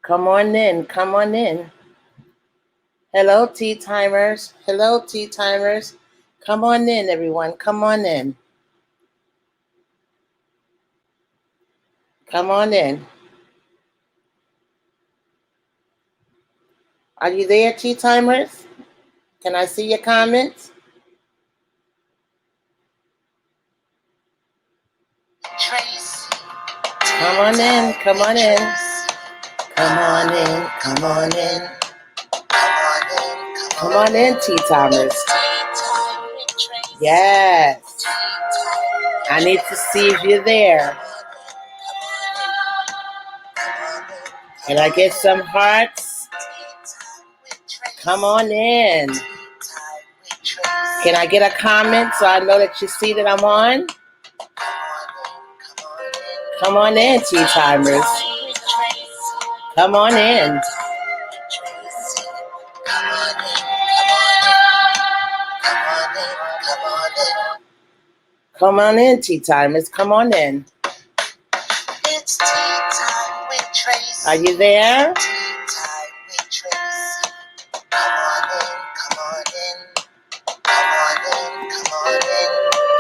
Come on in. Come on in. Hello, tea timers. Hello, tea timers. Come on in, everyone. Come on in. Come on in. Are you there, tea timers? Can I see your comments? Come on in. Come on in. Come on in. Come on in. Come on in, tea timers. Yes. I need to see if you're there. Can I get some hearts? Come on in. Can I get a comment so I know that you see that I'm on? Come on in, tea timers. Come on in. Come on in, tea timers. Come on in. It's tea time with Tracey. Are you there? Tea time with Tracey. Come on in, come on in. Come on in, come on in.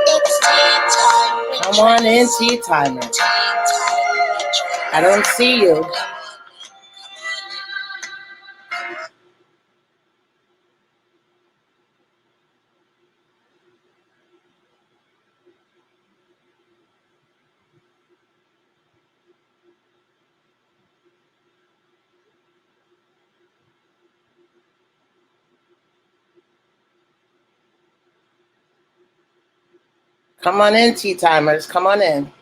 It's tea time with Come on in, tea timers. I don't see you. Come on in, tea timers. Come on in.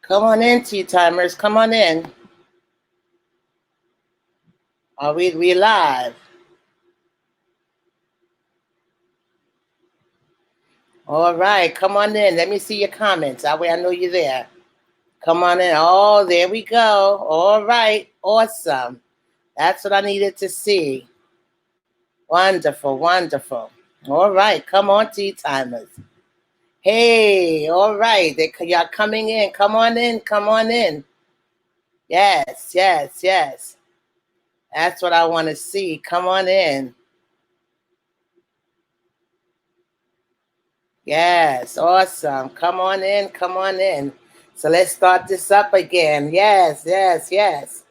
Come on in, tea timers. Come on in. Are we live? All right, come on in. Let me see your comments. That way I know you're there. Come on in. Oh, there we go. All right, awesome. That's what I needed to see. Wonderful, wonderful. All right, come on, tea timers. Hey, all right. Y'all coming in. Come on in. Come on in. Yes, yes, yes. That's what I want to see. Come on in. Yes, awesome. Come on in. Come on in. So let's start this up again. Yes, yes, yes.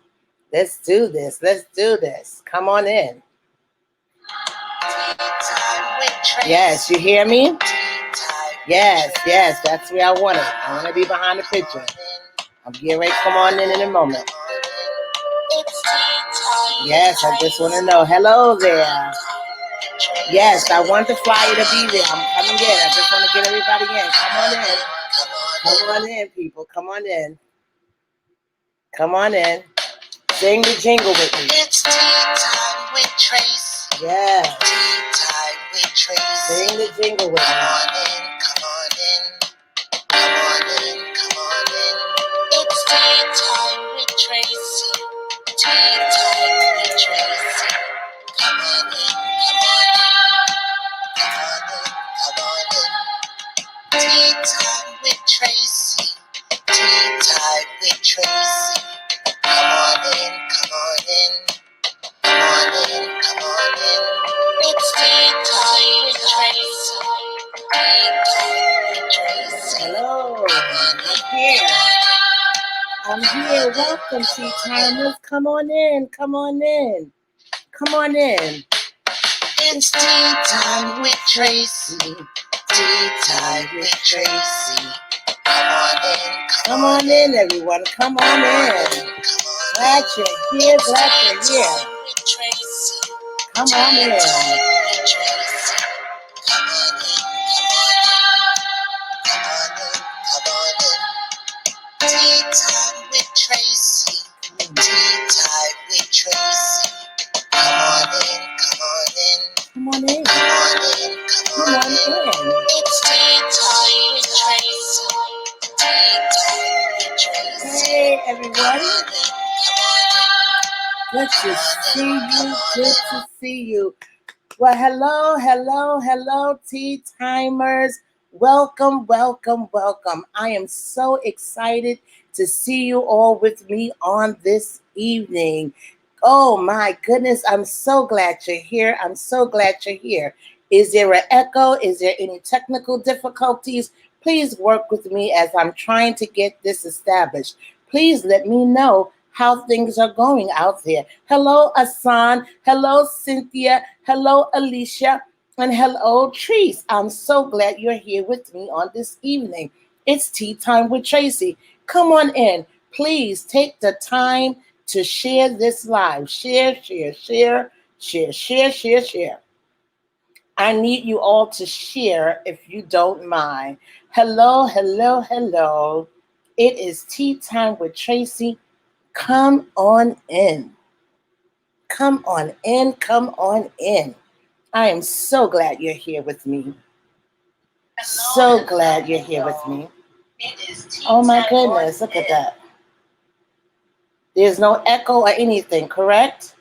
Let's do this. Let's do this. Come on in. Yes, you hear me? Yes, yes, that's where I want it. I want to be behind the picture. I'm getting ready to come on in a moment. Yes, I just want to know. Hello there. Yes, I want the flyer to be there. I'm coming in. I just want to get everybody in. Come on in. Come on in, people. Come on in. Come on in. Sing the jingle with me. It's tea time with Tracey. Yeah. Tea time with Tracey. Sing the jingle with me. Come on in. Come on in. Come on in. Come on in. It's tea time with Tracey. Tea time with Tracey. Come on in. Come on in. Come on in. Come on in. Tea time with Tracey. Tea time with Tracey. Come on in, come on in, come on in, come on in. It's tea time with Tracey. Tea time with Tracey. Hello, I'm here. I'm here. Welcome, tea timers. Come on in, come on in, come on in. It's tea time with Tracey. Tea time with Tracey. Come on in, everyone. Come on in. Glad you're here. Glad you're here. Come on in. Come on in. Come on in. Hey, everyone. Good to see you. Good to see you. Well, hello, tea timers. Welcome, welcome, welcome. I am so excited to see you all with me on this evening. Oh my goodness, I'm so glad you're here. I'm so glad you're here. Is there an echo? Is there any technical difficulties? Please work with me as I'm trying to get this established. Please let me know how things are going out there. Hello, Asan. Hello, Cynthia. Hello, Alicia. And hello, Trece. I'm so glad you're here with me on this evening. It's Tea Time with Tracey. Come on in. Please take the time to share this live. Share. I need you all to share if you don't mind. Hello. It is Tea Time with Tracey. Come on in. Come on in. I am so glad you're here with me. So glad you're here with me. Oh my goodness, look at that. There's no echo or anything, correct?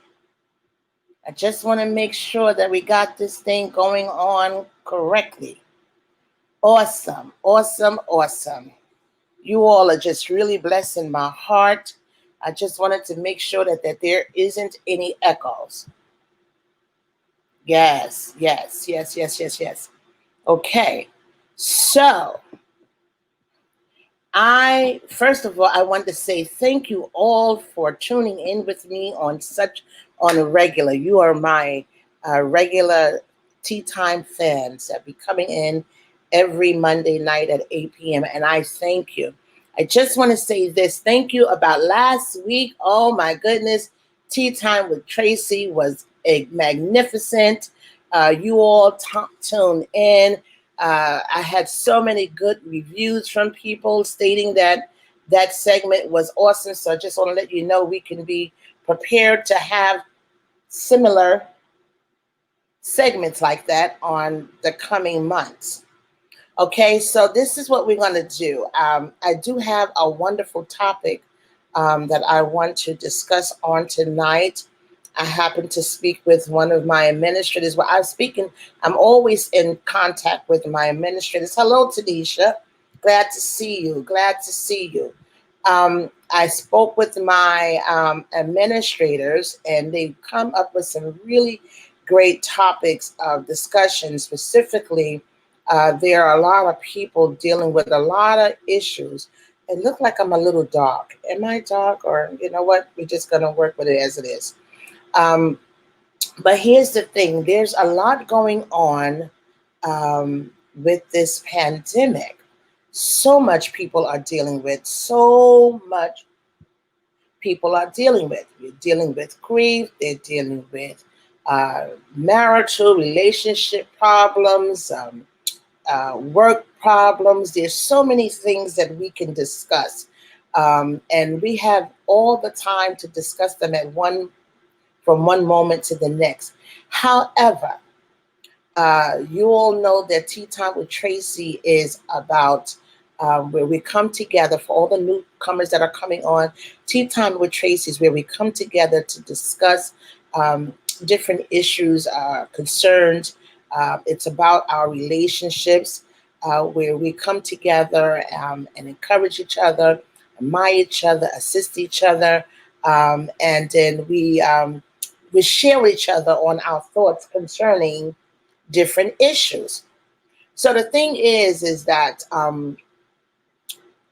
I just want to make sure that we got this thing going on correctly. Awesome. You all are just really blessing my heart. I just wanted to make sure that there isn't any echoes. Yes. Okay. So, first of all, I want to say thank you all for tuning in with me on a regular. You are my regular tea time fans that be coming in every Monday night at 8 p.m. And I thank you. I just want to say this. Thank you about last week. Oh my goodness. Tea Time with Tracey was magnificent. You all tuned in. I had so many good reviews from people stating that segment was awesome. So I just want to let you know we can be prepared to have similar segments like that on the coming months. Okay, so this is what we're going to do. I do have a wonderful topic that I want to discuss on tonight. I happen to speak with one of my administrators. Well, I'm always in contact with my administrators. Hello, Tanisha. Glad to see you. I spoke with my administrators, and they've come up with some really great topics of discussion. Specifically, there are a lot of people dealing with a lot of issues. It looked like I'm a little dark. Am I dark? Or you know what? We're just going to work with it as it is. But here's the thing. There's a lot going on with this pandemic. So much people are dealing with. You're dealing with grief. They're dealing with marital relationship problems, work problems. There's so many things that we can discuss. And we have all the time to discuss them from one moment to the next. However, you all know that Tea Time with Tracey is about where we come together for all the newcomers that are coming on. Tea Time with Tracey is where we come together to discuss different issues, concerns. It's about our relationships, where we come together and encourage each other, admire each other, assist each other, and then we share with each other on our thoughts concerning different issues. So the thing is that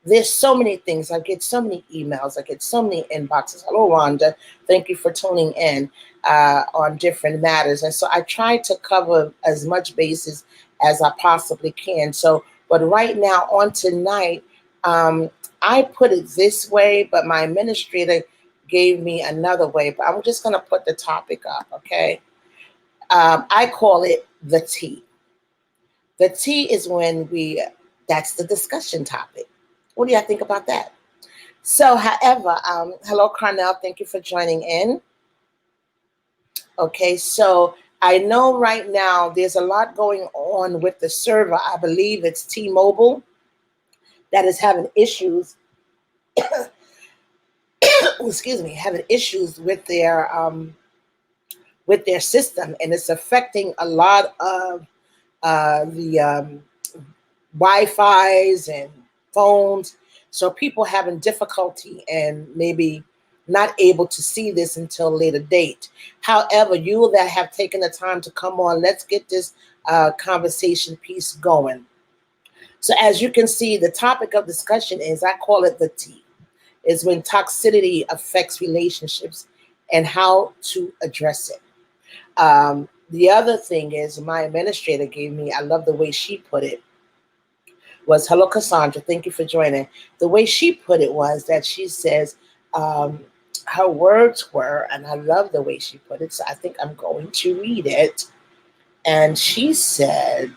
there's so many things. I get so many emails. I get so many inboxes. Hello, Rhonda. Thank you for tuning in on different matters. And so I try to cover as much bases as I possibly can. So, but right now on tonight, I put it this way, but my administrator gave me another way. But I'm just going to put the topic up, okay? I call it the tea. The tea is that's the discussion topic. What do y'all think about that? So, however, hello, Carnell. Thank you for joining in. Okay, so I know right now there's a lot going on with the server. I believe it's T-Mobile that is having issues, excuse me, having issues with their system, and it's affecting a lot of the Wi-Fi's and phones. So people having difficulty and maybe not able to see this until later date. However, you that have taken the time to come on, let's get this conversation piece going. So as you can see, the topic of discussion is, I call it the T, is when toxicity affects relationships and how to address it. The other thing is, my administrator gave me, I love the way she put it, was, hello, Cassandra, thank you for joining. The way she put it was that she says, um, her words were, and I love the way she put it, so I think I'm going to read it. And she said,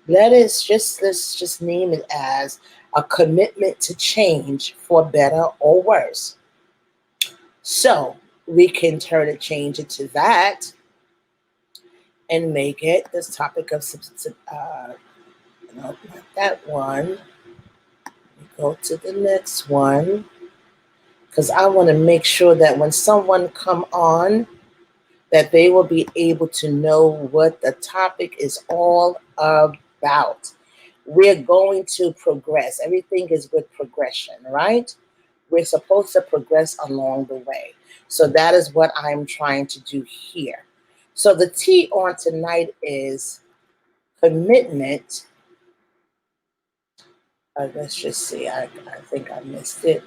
let's just name it as a commitment to change for better or worse. So we can turn it, change it to that, and make it this topic of no, not that one. Go to the next one, because I want to make sure that when someone come on, that they will be able to know what the topic is all about. We're going to progress. Everything is with progression, right? We're supposed to progress along the way. So that is what I'm trying to do here. So the T on tonight is commitment. Let's just see. I think I missed it.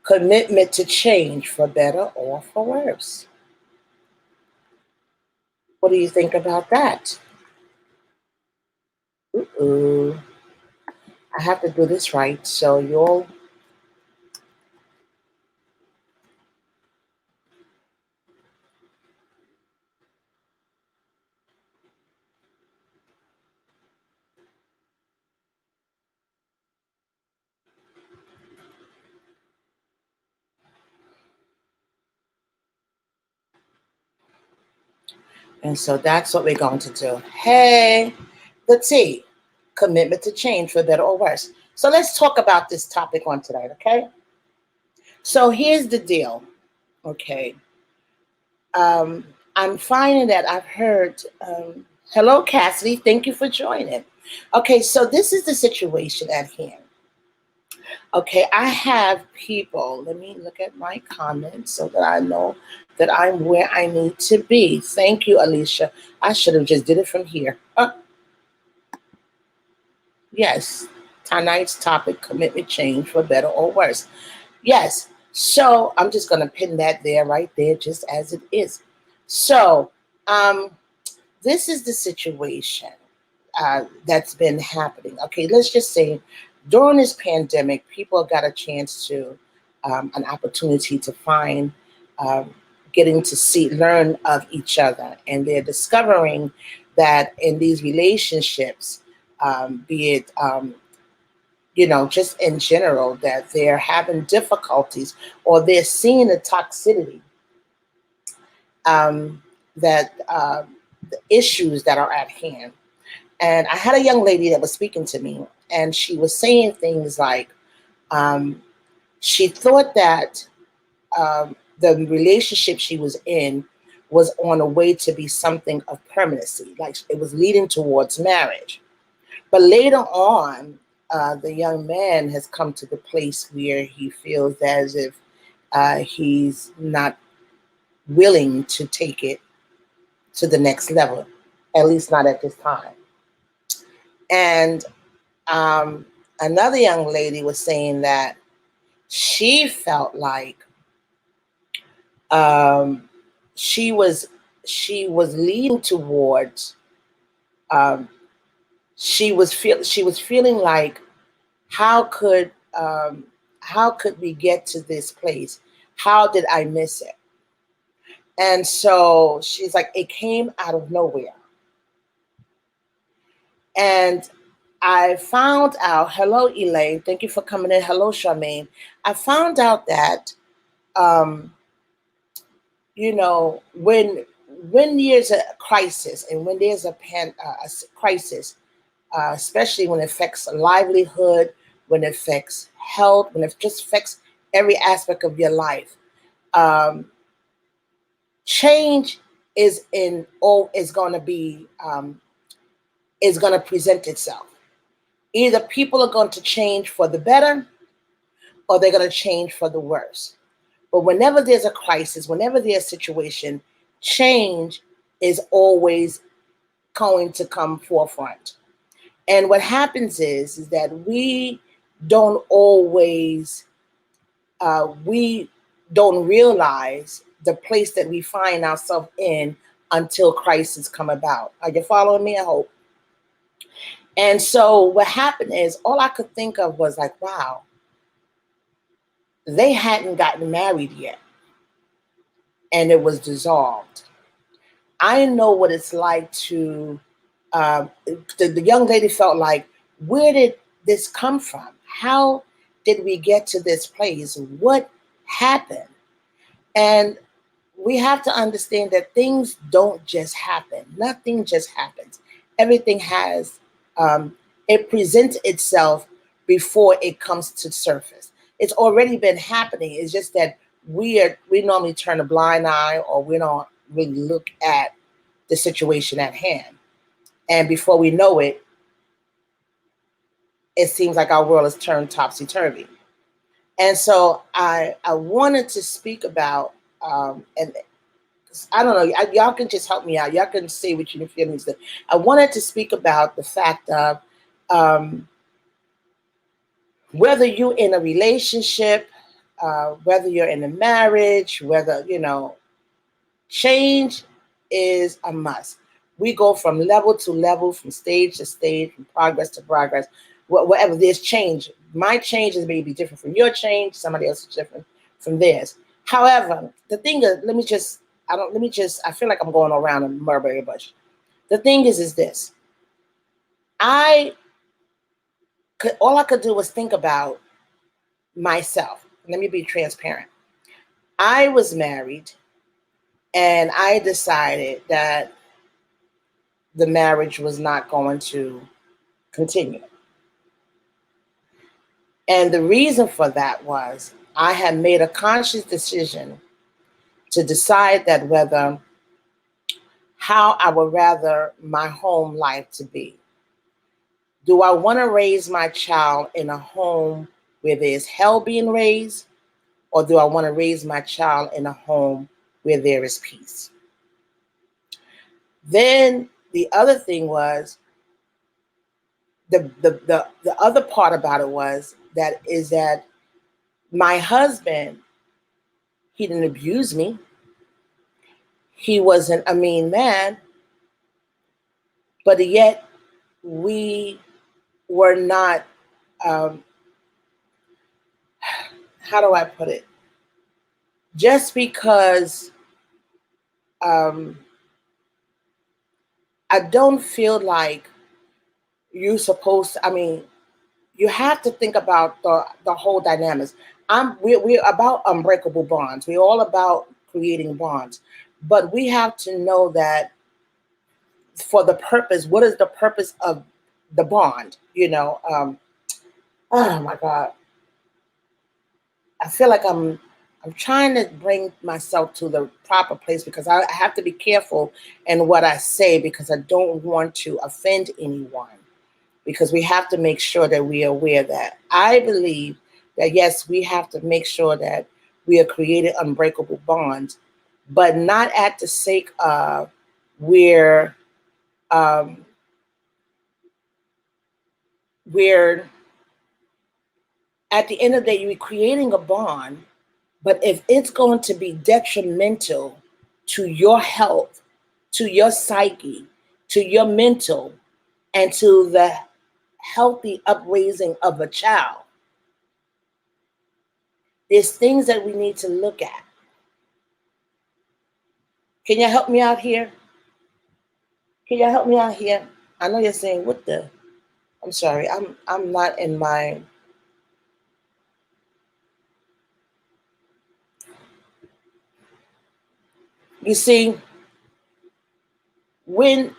Commitment to change for better or for worse. What do you think about that? Ooh, I have to do this right. So you'll, and so that's what we're going to do. Hey, the T, commitment to change for better or worse. So let's talk about this topic on tonight, okay? So here's the deal, okay? Um, I'm finding that I've heard, hello, Cassidy, thank you for joining. Okay, so this is the situation at hand. Okay, I have people, let me look at my comments so that I know that I'm where I need to be. Thank you, Alicia. I should have just did it from here. Yes, tonight's topic, commitment change for better or worse. Yes, so I'm just going to pin that there, right there, just as it is. So, um, this is the situation that's been happening. Okay, let's just say during this pandemic, people got a chance to, an opportunity to find, um, getting to see, learn of each other, and they're discovering that in these relationships, be it just in general, that they're having difficulties or they're seeing the toxicity, um, that the issues that are at hand. And I had a young lady that was speaking to me, and she was saying things like, um, she thought that the relationship she was in was on a way to be something of permanency, like it was leading towards marriage. But later on, the young man has come to the place where he feels as if he's not willing to take it to the next level, at least not at this time. And um, another young lady was saying that she felt like um, she was she was leading towards um, she was feeling like, how could um, how could we get to this place? How did I miss it? And so she's like, it came out of nowhere. And I found out, hello, Elaine, thank you for coming in. Hello, Charmaine. I found out that, um, when when there's a crisis and when there's a crisis, especially when it affects livelihood, when it affects health, when it just affects every aspect of your life, um, change is going to be is going to present itself. Either people are going to change for the better, or they're going to change for the worse. But whenever there's a crisis, whenever there's a situation, change is always going to come forefront. And what happens is that don't always we don't realize the place that we find ourselves in until crises come about. Are you following me? I hope. And so what happened is all I could think of was like, wow, they hadn't gotten married yet, and it was dissolved. I know what it's like to, the young lady felt like, where did this come from? How did we get to this place? What happened? And we have to understand that things don't just happen. Nothing just happens. Everything has, it presents itself before it comes to surface. It's already been happening. It's just that we normally turn a blind eye, or we don't really look at the situation at hand. And before we know it, it seems like our world has turned topsy-turvy. And so I wanted to speak about, and I don't know, y'all can just help me out. Y'all can say what you feel needs to. I wanted to speak about the fact of whether you're in a relationship, whether you're in a marriage, whether, change is a must. We go from level to level, from stage to stage, from progress to progress. Whatever, there's change. My change is maybe different from your change. Somebody else is different from theirs. However, the thing is, I feel like I'm going around a mulberry bush. The thing is this. All I could do was think about myself. Let me be transparent. I was married, and I decided that the marriage was not going to continue. And the reason for that was I had made a conscious decision to decide that whether how I would rather my home life to be. Do I want to raise my child in a home where there's hell being raised, or do I want to raise my child in a home where there is peace? Then the other thing was, the other part about it was that my husband, he didn't abuse me. He wasn't a mean man, but yet we were not, um, how do I put it? Just because um, I don't feel like you're supposed to, you have to think about the whole dynamics. We're about unbreakable bonds. We're all about creating bonds. But we have to know that for the purpose, what is the purpose of the bond? Oh my God. I feel like I'm trying to bring myself to the proper place, because I have to be careful in what I say, because I don't want to offend anyone. Because we have to make sure that we are aware that I believe that, yes, we have to make sure that we are creating unbreakable bonds, but not at the sake of we're um, we're at the end of the day, you're creating a bond, but if it's going to be detrimental to your health, to your psyche, to your mental, and to the healthy upraising of a child, there's things that we need to look at. Can you help me out here? Can you help me out here? I know you're saying, what the? I'm sorry, I'm not in my. You see, When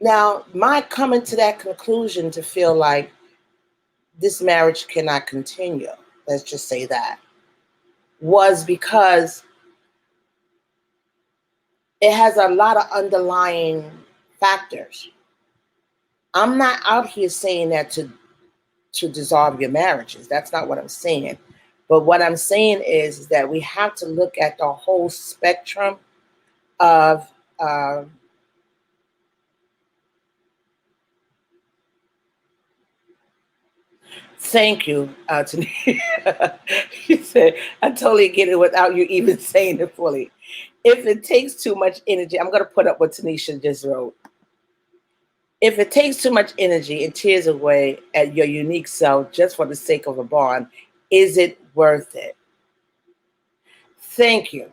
now my coming to that conclusion to feel like this marriage cannot continue, let's just say that, was because it has a lot of underlying factors. I'm not out here saying that to dissolve your marriages. That's not what I'm saying. But what I'm saying is that we have to look at the whole spectrum of thank you, Tanisha. You said, I totally get it without you even saying it fully. If it takes too much energy, I'm going to put up what Tanisha just wrote. If it takes too much energy and tears away at your unique self just for the sake of a bond, is it worth it? Thank you.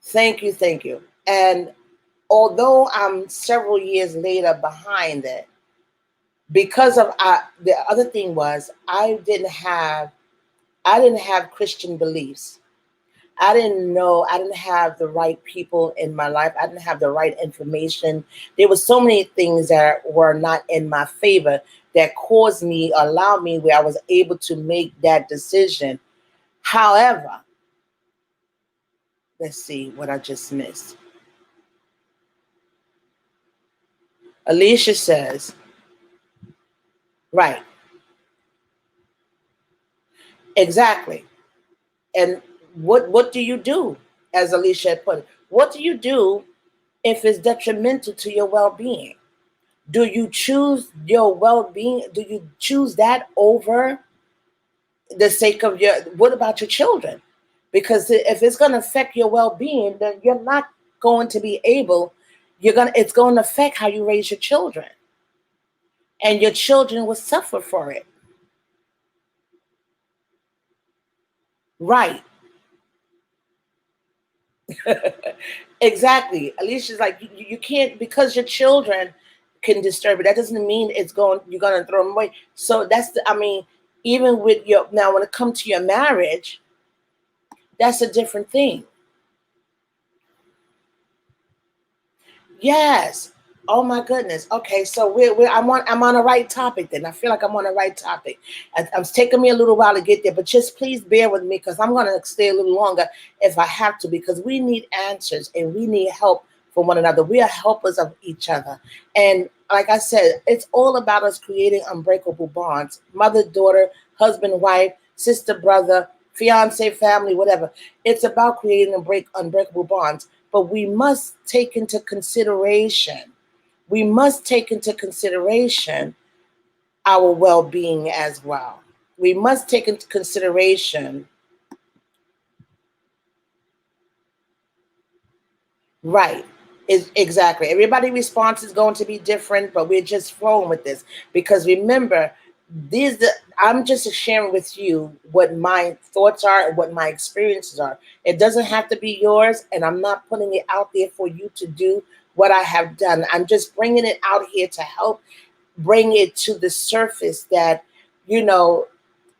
Thank you. Thank you. And although I'm several years later behind it, because of the other thing was I didn't have Christian beliefs. I didn't have the right people in my life. I didn't have the right information. There were so many things that were not in my favor that caused me, allowed me where I was able to make that decision. However, let's see what I just missed. Alicia says, right, exactly. And what do you do, as Alicia had put it? What do you do if it's detrimental to your well-being? Do you choose your well-being? Do you choose that over the sake of your, what about your children? Because if it's going to affect your well-being, then you're not going to be able, it's going to affect how you raise your children. And your children will suffer for it. Right. Exactly. Alicia's like, you can't, because your children can disturb it. That doesn't mean you're going to throw them away. So even with now when it comes to your marriage, that's a different thing. Yes. Oh my goodness. Okay, so I'm on a right topic then. I feel like I'm on a right topic. It's taking me a little while to get there, but just please bear with me because I'm going to stay a little longer if I have to, because we need answers and we need help from one another. We are helpers of each other. And like I said, it's all about us creating unbreakable bonds. Mother, daughter, husband, wife, sister, brother, fiance, family, whatever. It's about creating unbreakable bonds. But we must take into consideration our well-being as well. We must take into consideration, right, exactly. Everybody's response is going to be different, but we're just flowing with this. Because remember, I'm just sharing with you what my thoughts are and what my experiences are. It doesn't have to be yours, and I'm not putting it out there for you to do what I have done. I'm just bringing it out here to help bring it to the surface that, you know,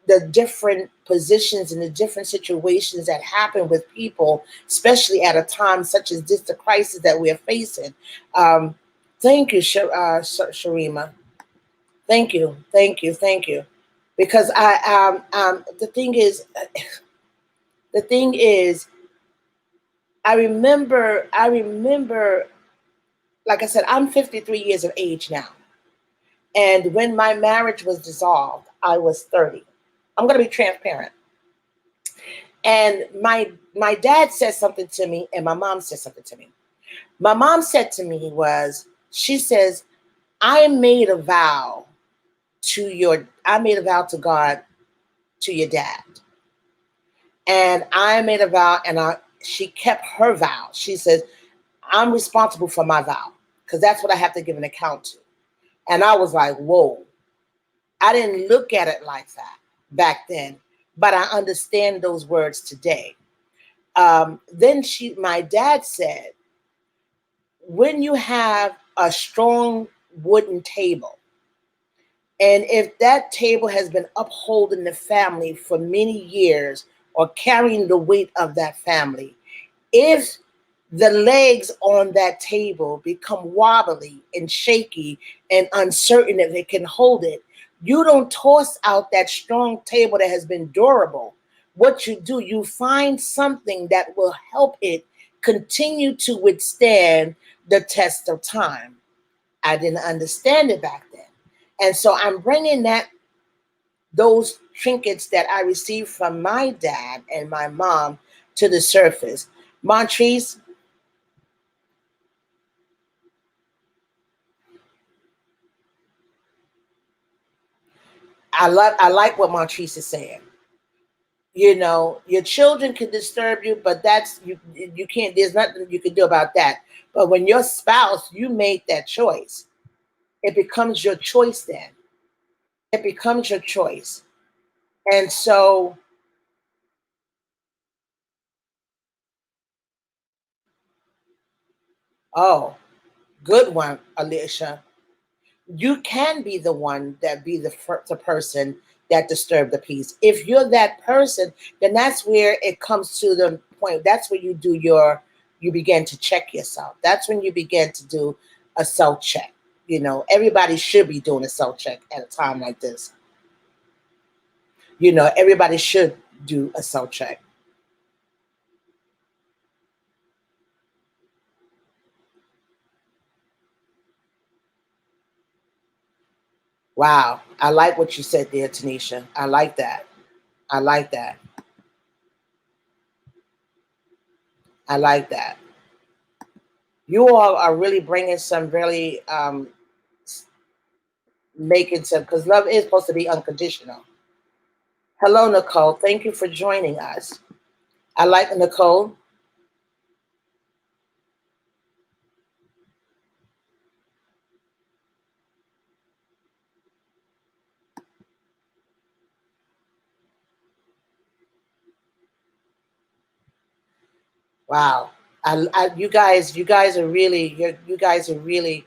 the different positions and the different situations that happen with people, especially at a time such as this, the crisis that we are facing. Um, thank you, Sharima. Thank you, thank you, thank you. Because the thing is, I remember, like I said, I'm 53 years of age now, and when my marriage was dissolved, I was 30. I'm going to be transparent. And my dad said something to me, and my mom said something to me. My mom said to me she says, I made a vow to God, to your dad. And I made a vow, and she kept her vow. She says, I'm responsible for my vow, because that's what I have to give an account to. And I was like, whoa. I didn't look at it like that back then, but I understand those words today. Then my dad said, when you have a strong wooden table, and if that table has been upholding the family for many years or carrying the weight of that family, if the legs on that table become wobbly and shaky and uncertain if it can hold it. You don't toss out that strong table that has been durable. What you do, you find something that will help it continue to withstand the test of time. I didn't understand it back then. And so I'm bringing those trinkets that I received from my dad and my mom to the surface. Montrese, I like what Montrese is saying. You know, your children can disturb you, but that's you can't, there's nothing you can do about that. But when your spouse, you made that choice, it becomes your choice then. It becomes your choice. And so, oh, good one, Alicia. You can be the one that be the person that disturbed the peace. If you're that person, then that's where it comes to the point. That's where you begin to check yourself. That's when you begin to do a self check. You know, everybody should be doing a self check at a time like this. You know, everybody should do a self check. Wow, I like what you said there, Tanisha. I like that. I like that. I like that. You all are really bringing some really making some, because love is supposed to be unconditional. Hello, Nicole. Thank you for joining us. I like Nicole. Wow. You guys are really, you guys are really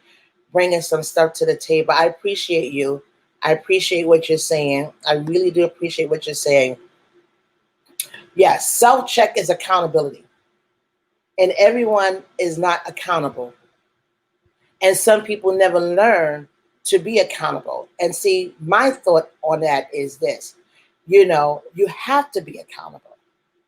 bringing some stuff to the table. I appreciate you. I appreciate what you're saying. I really do appreciate what you're saying. Yes, self check is accountability, and everyone is not accountable. And some people never learn to be accountable. And see, my thought on that is this: you know, you have to be accountable.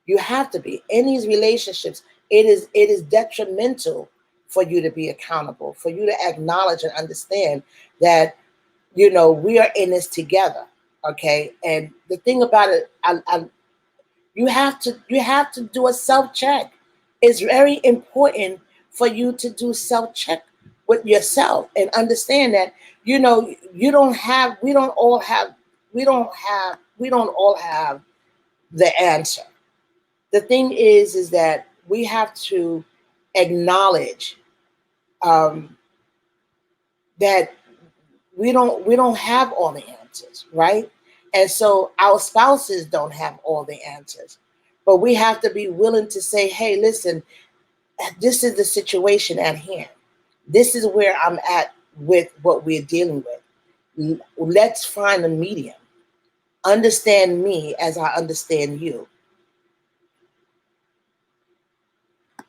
You have to be in these relationships. It is detrimental for you to be accountable, for you to acknowledge and understand that, you know, we are in this together. Okay. And the thing about it, you have to do a self check. It's very important for you to do self check with yourself and understand that, you know, you don't have we don't all have we don't all have the answer. The thing is that we have to acknowledge um, that we don't have all the answers, right? And so our spouses don't have all the answers, but we have to be willing to say, hey, listen, this is the situation at hand. This is where I'm at with what we're dealing with. Let's find a medium. Understand me as I understand you.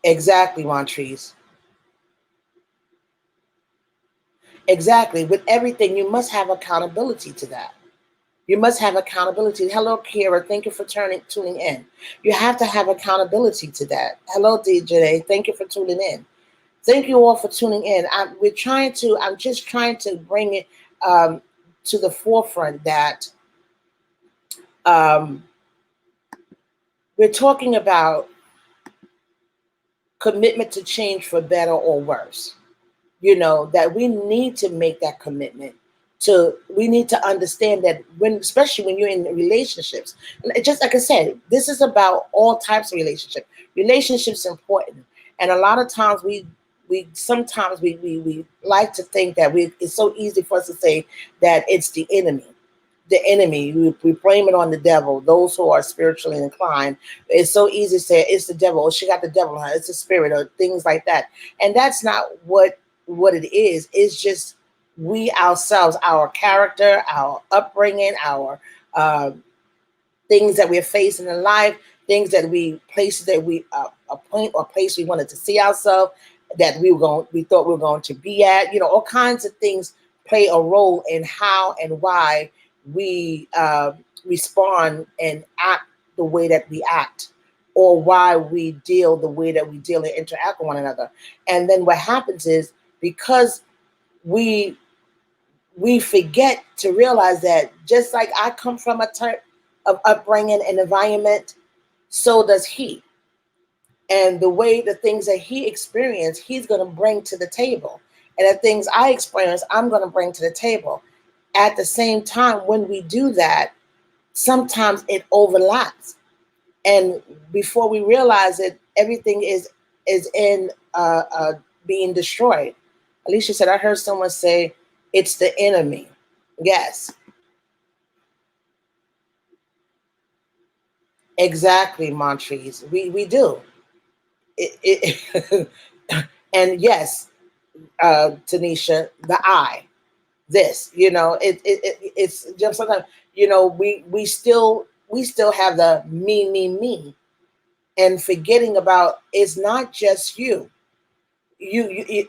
Exactly, Montrese. Exactly. With everything, you must have accountability to that. You must have accountability. Hello, Kira. Thank you for tuning in. You have to have accountability to that. Hello, DJ. Thank you for tuning in. Thank you all for tuning in. I'm just trying to bring it to the forefront that um, we're talking about commitment to change for better or worse. You know, that we need to make that commitment. We need to understand that especially when you're in relationships, just like I said, this is about all types of relationships are important. And a lot of times we like to think that it's so easy for us to say that it's the enemy. We blame it on the devil. Those who are spiritually inclined, it's so easy to say it's the devil. Or she got the devil on her. It's a spirit, or things like that. And that's not what it is. It's just we ourselves, our character, our upbringing, our things that we're facing in life things that places that we a point or place we wanted to see ourselves, that we thought we were going to be at. All kinds of things play a role in how and why we respond and act the way that we act, or why we deal the way that we deal and interact with one another. And then what happens is, because we forget to realize that just like I come from a type of upbringing and environment, so does he. And the things that he experienced, he's going to bring to the table. And the things I experience, I'm going to bring to the table. At the same time, when we do that, sometimes it overlaps. And before we realize it, everything is in being destroyed. Alicia said, I heard someone say, it's the enemy. Yes, exactly, Montrese. We do. It and yes, Tanisha, the I. This, it's just sometimes, we still have the me, and forgetting about, it's not just you. You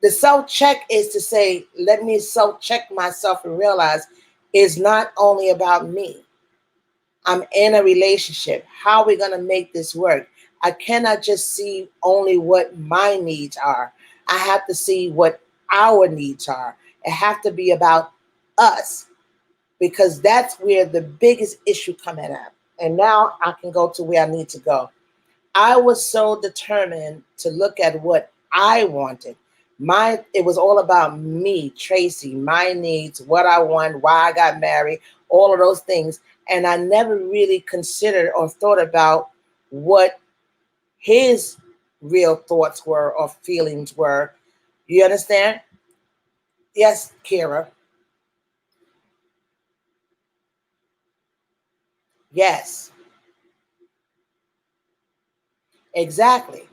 the self check is to say, let me self check myself and realize it's not only about me. I'm in a relationship. How are we going to make this work? I cannot just see only what my needs are. I have to see what our needs are. It has to be about us, because that's where the biggest issue coming at. And now I can go to where I need to go. I was so determined to look at what I wanted. It was all about me, Tracey, my needs, what I want, why I got married, all of those things. And I never really considered or thought about what his real thoughts were or feelings were. You understand? Yes, Kira. Yes, exactly.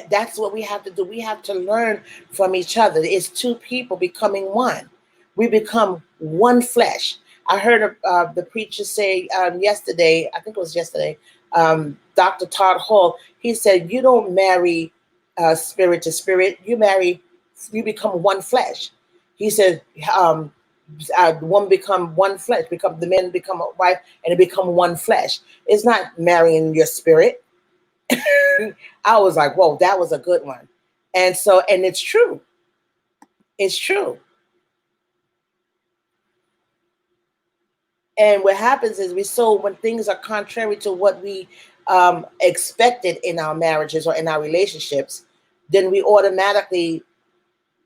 That's what we have to do. We have to learn from each other. It's two people becoming one. We become one flesh. I heard the preacher say yesterday, I think it was yesterday, Dr. Todd Hall, he said, you don't marry spirit to spirit, you become one flesh. He said, one become one flesh, become the men become a wife, and it become one flesh. It's not marrying your spirit. I was like, whoa, that was a good one. And it's true. It's true. And what happens is, when things are contrary to what we expected in our marriages or in our relationships, then we automatically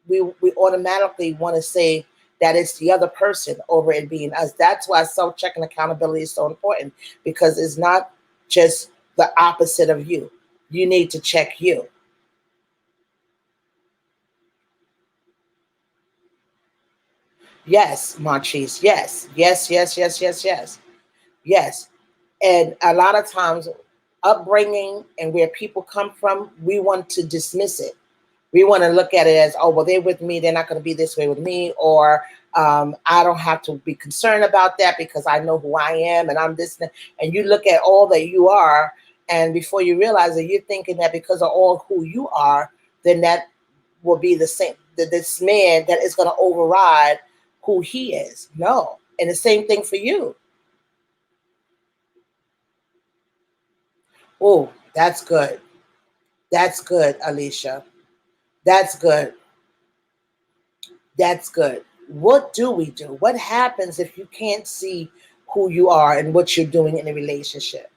want to say that it's the other person over it being us. That's why self-check and accountability is so important, because it's not just the opposite of you. You need to check you. Yes, Montrese. Yes, yes, yes, yes, yes, yes, yes. And a lot of times, upbringing and where people come from, we want to dismiss it. We want to look at it as, oh, well, they're with me, they're not going to be this way with me, or I don't have to be concerned about that because I know who I am and I'm this. And you look at all that you are, and before you realize it, you're thinking that because of all who you are, then that will be the same, this man that is going to override who he is. No. And the same thing for you. Oh, that's good. That's good, Alicia. That's good. That's good. What do we do? What happens if you can't see who you are and what you're doing in a relationship?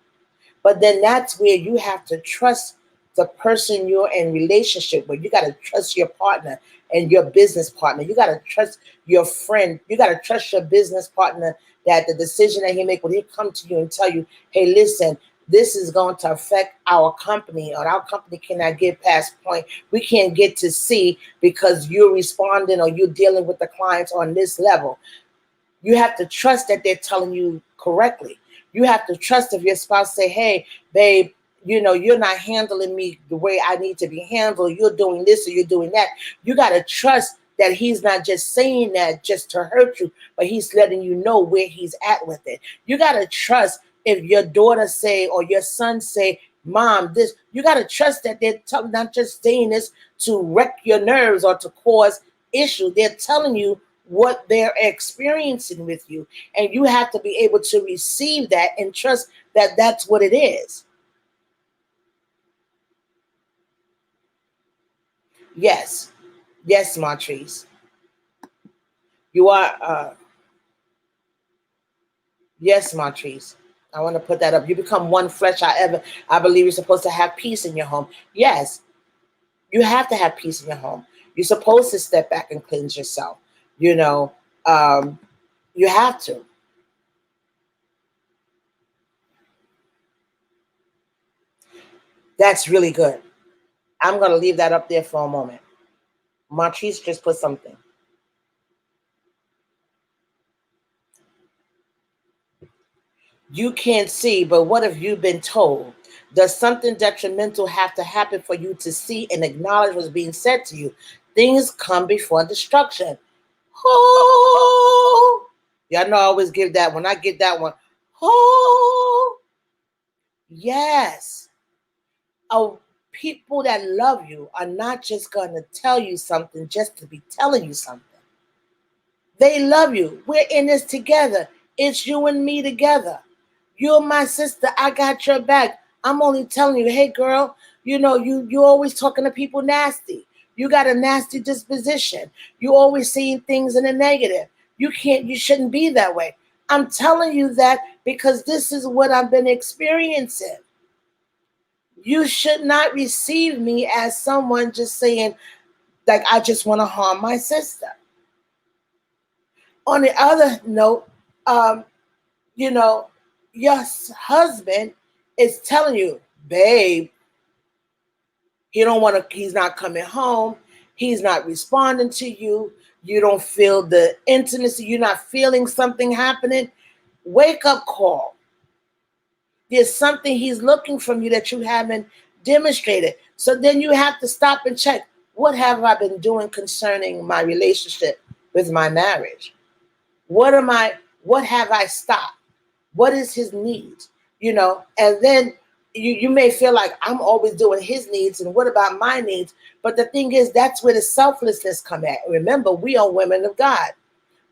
But then that's where you have to trust the person you're in relationship with. You got to trust your partner and your business partner. You got to trust your friend. You got to trust your business partner, that the decision that he make, when he come to you and tell you, hey, listen, this is going to affect our company, or our company cannot get past point. We can't get to C because you're responding or you're dealing with the clients on this level. You have to trust that they're telling you correctly. You have to trust if your spouse say, hey, babe, you're not handling me the way I need to be handled. You're doing this or you're doing that. You got to trust that he's not just saying that just to hurt you, but he's letting you know where he's at with it. You got to trust If your daughter say or your son say, Mom, this, you got to trust that they're not just saying this to wreck your nerves or to cause issue. They're telling you what they're experiencing with you, and you have to be able to receive that and trust that that's what it is. Yes, yes, Montrese, you are. Yes, Montrese. I want to put that up. You become one flesh. I believe you're supposed to have peace in your home. Yes, you have to have peace in your home. You're supposed to step back and cleanse yourself. You know, um, you have to. That's really good. I'm going to leave that up there for a moment. Montrese just put something. You can't see, but what have you been told? Does something detrimental have to happen for you to see and acknowledge what's being said to you? Things come before destruction. Oh, y'all know I always give that when I get that one. Oh, yes. Oh, people that love you are not just going to tell you something just to be telling you something. They love you. We're in this together. It's you and me together. You're my sister. I got your back. I'm only telling you, hey girl, you always talking to people nasty. You got a nasty disposition. You always seeing things in a negative. You shouldn't be that way. I'm telling you that because this is what I've been experiencing. You should not receive me as someone just saying, like, I just want to harm my sister. On the other note, um, you know, your husband is telling you, babe, he's not coming home. He's not responding to you. You don't feel the intimacy. You're not feeling something happening. Wake up call. There's something he's looking from you that you haven't demonstrated. So then you have to stop and check. What have I been doing concerning my relationship with my marriage? What have I stopped? What is his needs? And then you may feel like I'm always doing his needs, and what about my needs? But the thing is, that's where the selflessness come at. Remember, we are women of God.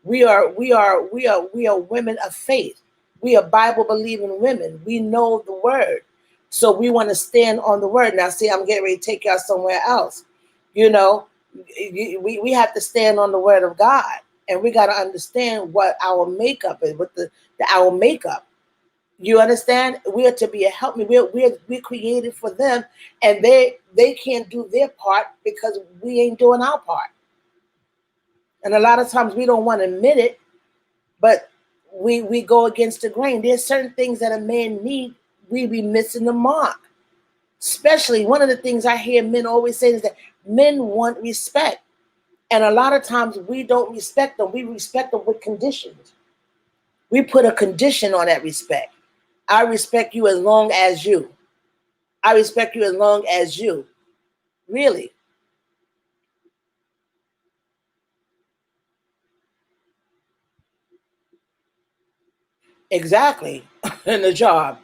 We are women of faith. We are Bible believing women. We know the word. So we want to stand on the word. Now, see, I'm getting ready to take y'all somewhere else. You know, we have to stand on the word of God. And we got to understand what our makeup is, what our makeup. You understand? We are to be a help me. We're created for them, and they can't do their part because we ain't doing our part. And a lot of times we don't want to admit it, but we go against the grain. There's certain things that a man need. We be missing the mark. Especially one of the things I hear men always say is that men want respect. And a lot of times we don't respect them. We respect them with conditions. We put a condition on that respect. I respect you as long as you. I respect you as long as you. Really. Exactly. In the job.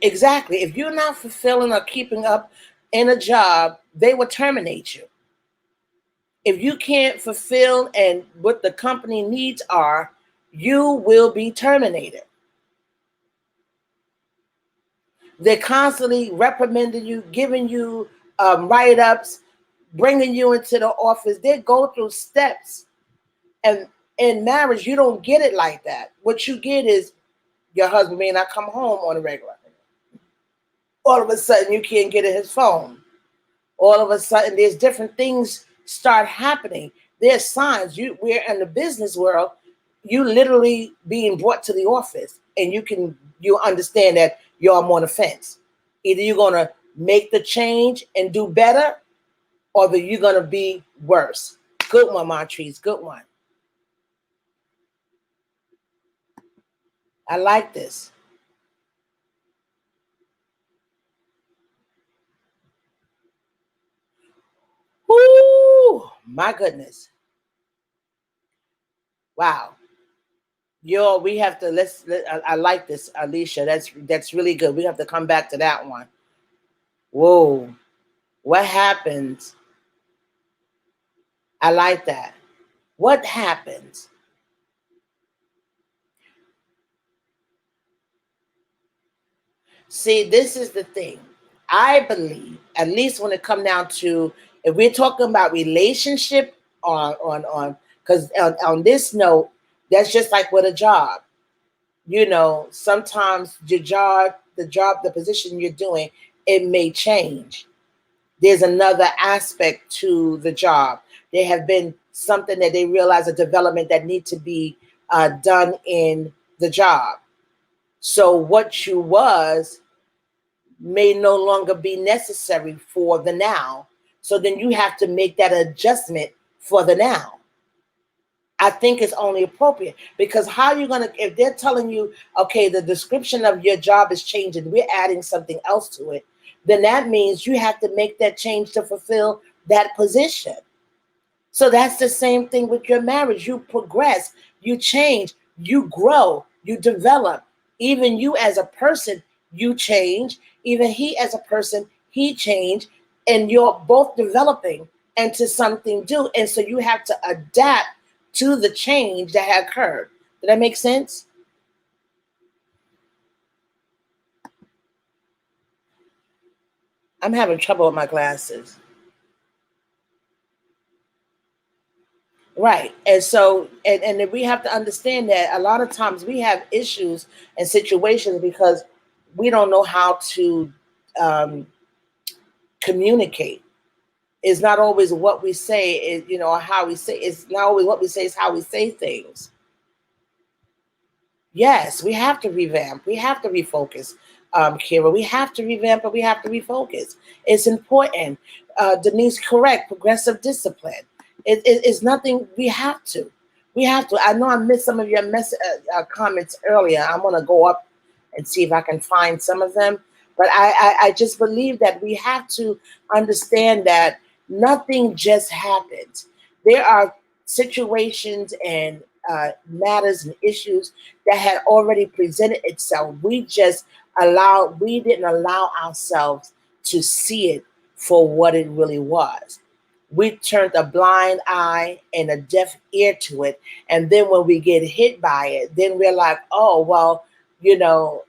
Exactly. If you're not fulfilling or keeping up in a job, they will terminate you. If you can't fulfill and what the company needs are, you will be terminated. They're constantly reprimanding you, giving you write-ups, bringing you into the office. They go through steps. And in marriage, you don't get it like that. What you get is your husband may not come home on a regular. All of a sudden, you can't get at his phone. All of a sudden, there's different things start happening. There's signs. We're in the business world. You literally being brought to the office, and you understand that you're on the fence. Either you're gonna make the change and do better, or that you're gonna be worse. Good one, Montrese. Good one. I like this. Woo! My goodness. Wow. We have to I like this, Alicia. That's really good. We have to come back to that one. Whoa, what happens? I like that. What happens? See, this is the thing. I believe, at least when it come down to, if we're talking about relationship on because on this note, that's just like with a job. Sometimes the position you're doing, it may change. There's another aspect to the job. There have been something that they realize, a development that need to be done in the job. So what you was may no longer be necessary for the now. So then you have to make that adjustment for the now. I think it's only appropriate, because how are you going to, if they're telling you, okay, the description of your job is changing, we're adding something else to it, then that means you have to make that change to fulfill that position. So that's the same thing with your marriage. You progress, you change, you grow, you develop. Even you as a person, you change. Even he as a person, he changed. And you're both developing into something new. And so you have to adapt to the change that had occurred. Did that make sense? I'm having trouble with my glasses. Right. And so, and then we have to understand that a lot of times we have issues and situations because we don't know how to um, communicate. It's not always what we say, or how we say. It's not always what we say, it's how we say things. Yes, we have to revamp. We have to refocus, Kira. We have to revamp, and we have to refocus. It's important. Denise, correct. Progressive discipline. It's nothing. We have to. We have to. I know I missed some of your comments earlier. I'm gonna go up and see if I can find some of them. But I just believe that we have to understand that nothing just happens. There are situations and matters and issues that had already presented itself. We didn't allow ourselves to see it for what it really was. We turned a blind eye and a deaf ear to it. And then when we get hit by it, then we're like, oh, well,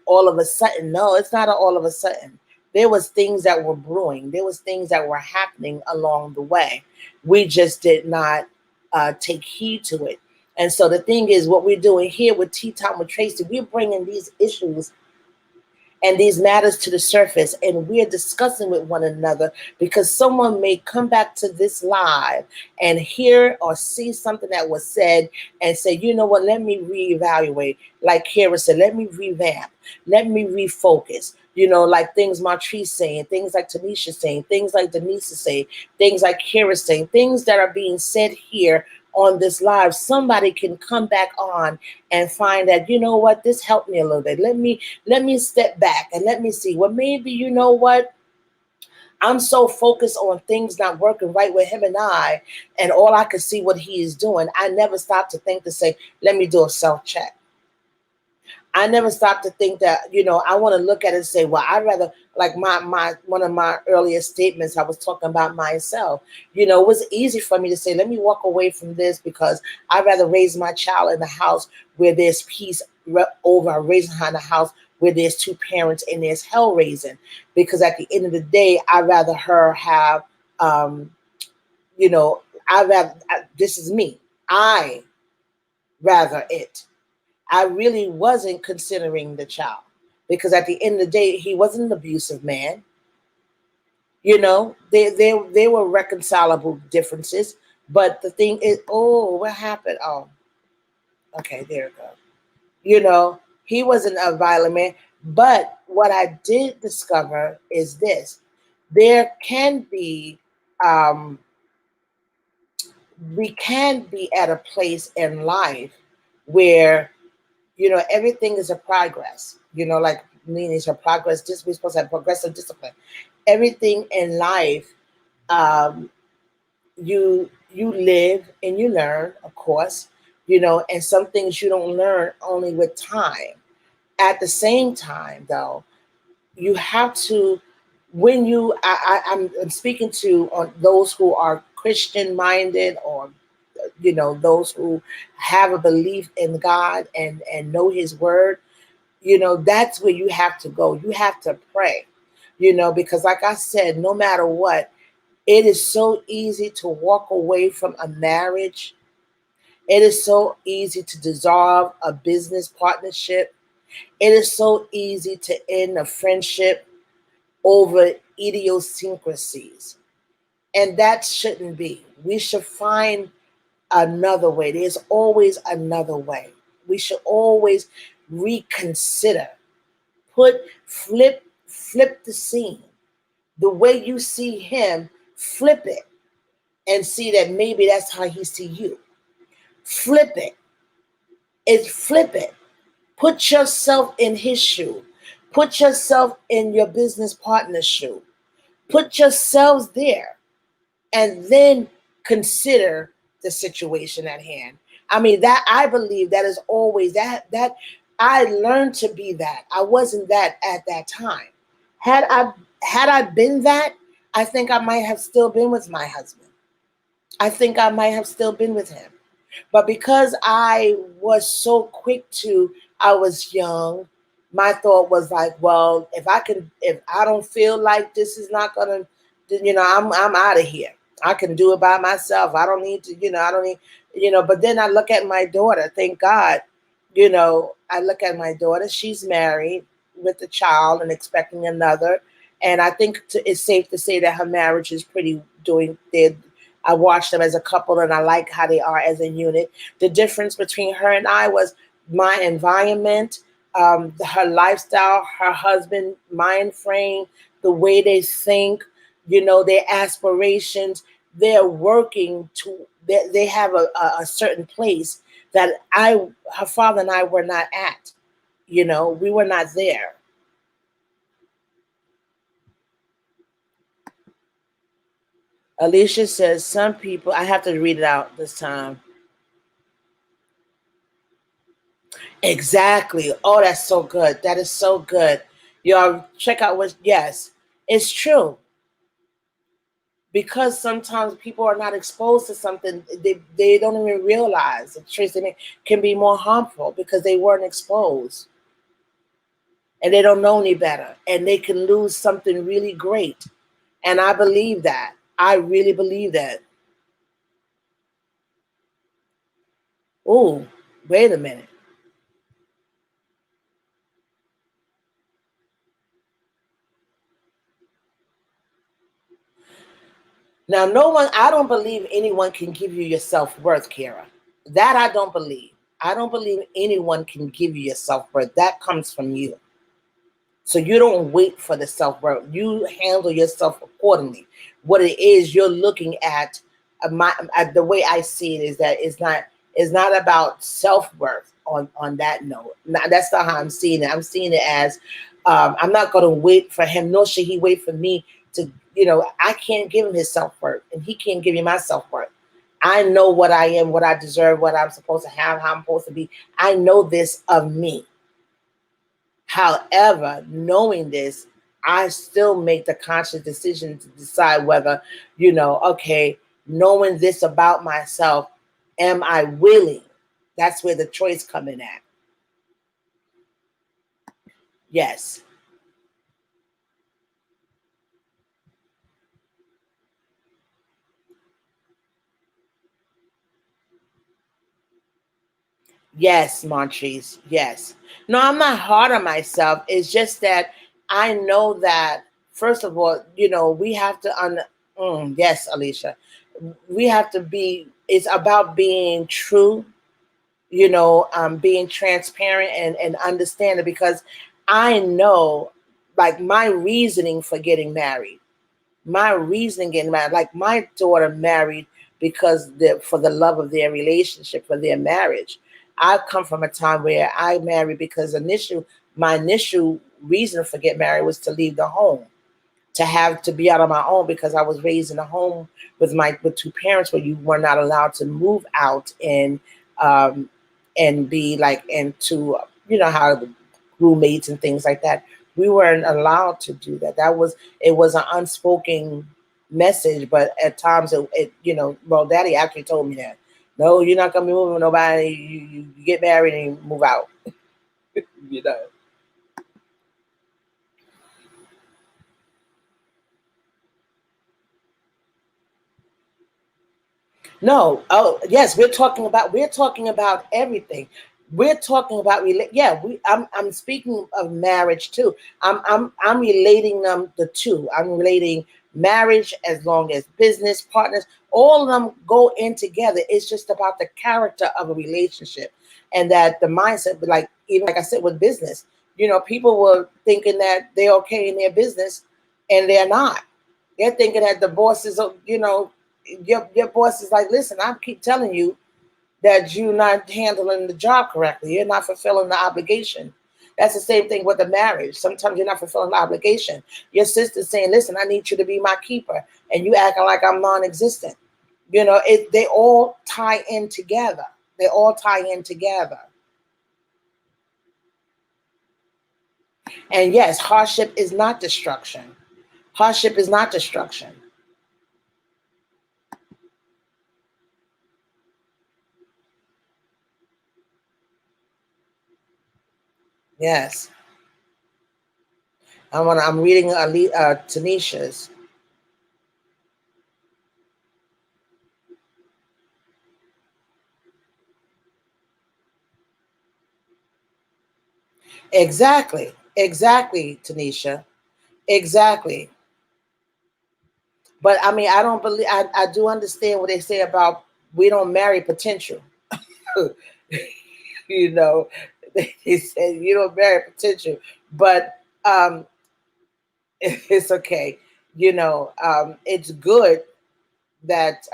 all of a sudden. No, it's not all of a sudden. There was things that were brewing. There was things that were happening along the way. We just did not take heed to it. And so the thing is, what we're doing here with Tea Time with Tracey, we're bringing these issues and these matters to the surface, and we're discussing with one another, because someone may come back to this live and hear or see something that was said and say, you know what, let me reevaluate. Like Kara said, let me revamp, let me refocus. Like things Martrice saying, things like Tanisha saying, things like Denise is saying, things like Kara saying, things that are being said here on this live. Somebody can come back on and find that, you know what, this helped me a little bit. Let me step back and let me see. Well, maybe, you know what, I'm so focused on things not working right with him and I, and all I can see what he is doing. I never stop to think to say, let me do a self-check. I never stopped to think that, I want to look at it and say, well, I'd rather, like my one of my earlier statements, I was talking about myself. It was easy for me to say, let me walk away from this, because I'd rather raise my child in the house where there's peace over raising her in the house where there's two parents and there's hell raising. Because at the end of the day, I'd rather her have, this is me. I rather it. I really wasn't considering the child, because at the end of the day, he wasn't an abusive man. They were reconcilable differences. But the thing is, oh, what happened? Oh, okay, there it goes. He wasn't a violent man. But what I did discover is this: there can be, we can be at a place in life where everything is a progress. Like meaning it's a progress. We're supposed to have progressive discipline. Everything in life, you live and you learn, of course, and some things you don't learn only with time. At the same time, though, you have to, when I'm speaking to on those who are Christian minded, or those who have a belief in God and know His word. That's where you have to go. You have to pray. Because like I said, no matter what, it is so easy to walk away from a marriage. It is so easy to dissolve a business partnership. It is so easy to end a friendship over idiosyncrasies. And that shouldn't be. We should find another way. There's always another way. We should always reconsider. Flip the scene. The way you see him, flip it and see that maybe that's how he see you. Flip it. Flip it. Put yourself in his shoe. Put yourself in your business partner's shoe. Put yourselves there, and then consider the situation at hand. I mean, that I believe that is always that I learned to be that. I wasn't that at that time. Had I been that, I think I might have still been with my husband. I think I might have still been with him. But because I was so quick I was young, my thought was like, well, if I don't feel like this is not gonna, I'm out of here. I can do it by myself. I don't need to, I don't need, But then I look at my daughter. Thank God, I look at my daughter. She's married with a child and expecting another. And I think it's safe to say that her marriage is pretty doing. I watch them as a couple, and I like how they are as a unit. The difference between her and I was my environment, her lifestyle, her husband, mind frame, the way they think, their aspirations. They're working they have a certain place that her father and I were not at. We were not there. Alicia says, some people, I have to read it out this time. Exactly. Oh, that's so good. That is so good. Y'all check out yes, it's true. Because sometimes people are not exposed to something, they don't even realize that Tracy can be more harmful because they weren't exposed. And they don't know any better. And they can lose something really great. And I believe that. I really believe that. Oh, wait a minute. Now, I don't believe anyone can give you your self-worth, Kara. That I don't believe. I don't believe anyone can give you your self-worth. That comes from you. So you don't wait for the self-worth. You handle yourself accordingly. What it is you're looking at, the way I see it is that it's not about self-worth on that note. That's not how I'm seeing it. I'm seeing it as I'm not going to wait for him, nor should he wait for me to, I can't give him his self-worth, and he can't give me my self-worth. I know what I am, what I deserve, what I'm supposed to have, how I'm supposed to be. I know this of me. However, knowing this, I still make the conscious decision to decide whether, okay, knowing this about myself, am I willing? That's where the choice come in at. Yes. Yes, Montrese. Yes. No, I'm not hard on myself. It's just that I know that, first of all, we have to, yes, Alicia, we have to be, it's about being true, being transparent and understanding, because I know, like, my reasoning for getting married, like my daughter married because for the love of their relationship, for their marriage. I've come from a time where I married because my initial reason for getting married was to leave the home, to be out on my own, because I was raised in a home with two parents where you were not allowed to move out and um, and be like into, you know, how the roommates and things like that. We weren't allowed to do that. It was an unspoken message, but at times you know, well, Daddy actually told me that. No, you're not gonna be moving with nobody. You get married and you move out. You know. No. Oh, yes. We're talking about everything. We're talking about yeah. I'm speaking of marriage too. I'm relating them the two. I'm relating marriage as long as business partners. All of them go in together. It's just about the character of a relationship, and that the mindset. Like even like I said with business, you know, people were thinking that they're okay in their business, and they're not. They're thinking that the boss is, you know, your boss is like, listen, I keep telling you that you're not handling the job correctly. You're not fulfilling the obligation. That's the same thing with the marriage. Sometimes you're not fulfilling the obligation. Your sister's saying, listen, I need you to be my keeper. And you acting like I'm non-existent. You know, they all tie in together. They all tie in together. And yes, hardship is not destruction. Hardship is not destruction. Yes. I'm reading Tanisha's. Exactly. Exactly, Tanisha. Exactly. But I mean, I don't believe I do understand what they say about we don't marry potential. You know, they say you don't marry potential, but it's okay. You know, it's good that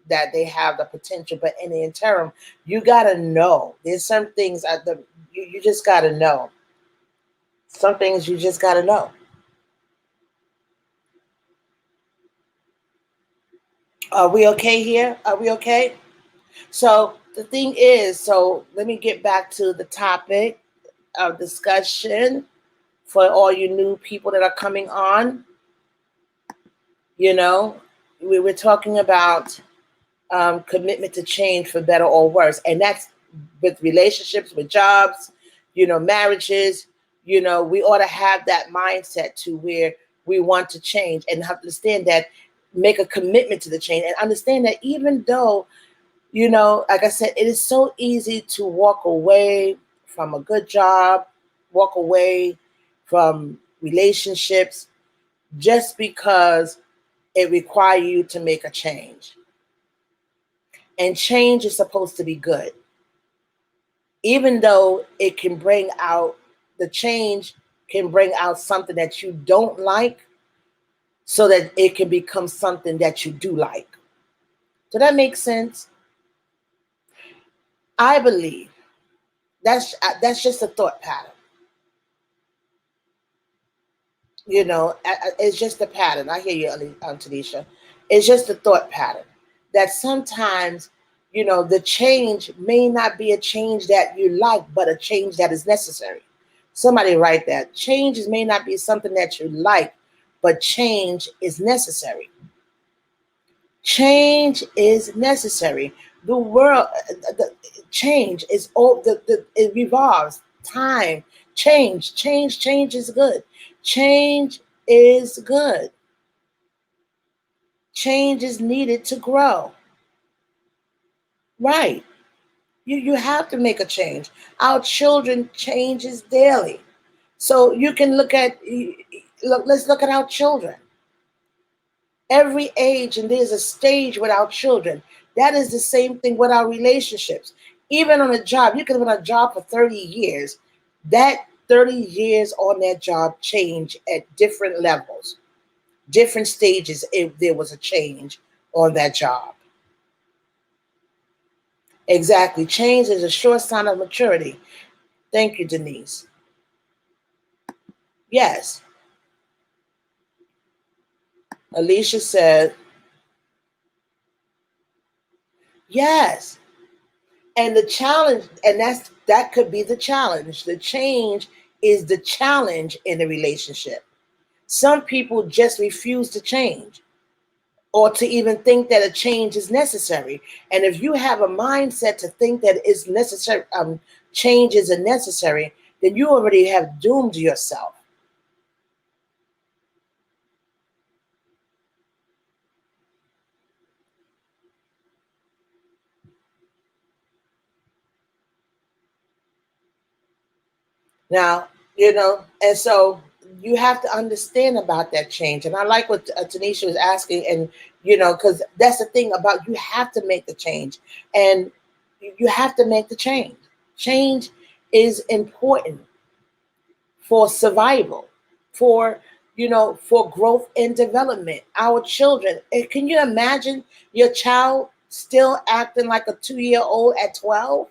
that they have the potential, but in the interim, you gotta know. There's some things you just gotta know. Some things you just gotta know. Are we okay here? Are we okay? So the thing is, so let me get back to the topic of discussion for all you new people that are coming on. You know, we were talking about commitment to change for better or worse, and that's with relationships, with jobs, you know, marriages. You know, we ought to have that mindset to where we want to change and understand that, make a commitment to the change, and understand that even though, you know, like I said, it is so easy to walk away from a good job, walk away from relationships just because it requires you to make a change. And change is supposed to be good, even though it can bring out the change can bring out something that you don't like so that it can become something that you do like. So that makes sense. I believe that's just a thought pattern. You know, it's just a pattern. I hear you, Tanisha. It's just a thought pattern that sometimes, you know, the change may not be a change that you like, but a change that is necessary. Somebody write that. Changes may not be something that you like, but change is necessary. Change is necessary. The world, the change is all. It revolves. Time, change is good. Change is good. Change is needed to grow. Right. You have to make a change. Our children changes daily. So you can let's look at our children. Every age, and there's a stage with our children. That is the same thing with our relationships. Even on a job, you can have been on a job for 30 years. That 30 years on that job change at different levels, different stages, if there was a change on that job. Exactly. Change is a sure sign of maturity. Thank you, Denise. Yes. Alicia said, yes. And the challenge, and that could be the challenge. The change is the challenge in the relationship. Some people just refuse to change or to even think that a change is necessary. And if you have a mindset to think that it's necessary, change isn't necessary, then you already have doomed yourself. Now, and so you have to understand about that change. And I like what Tanisha was asking, and because that's the thing about, you have to make the change, and you have to make the change. Change is important for survival, for for growth and development. Our children, can you imagine your child still acting like a 2-year old at 12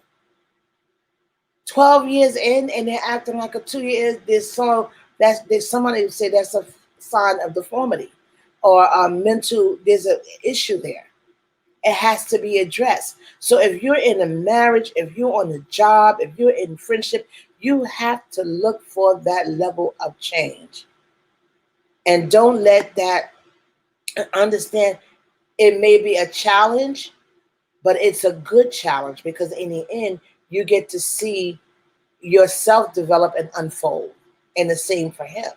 years in, and they're acting like a 2 years? There's somebody who say that's a sign of deformity or mental. There's an issue there. It has to be addressed. So if you're in a marriage, if you're on a job, if you're in friendship, you have to look for that level of change. And don't let that, understand, it may be a challenge, but it's a good challenge, because in the end, you get to see yourself develop and unfold. And the same for him.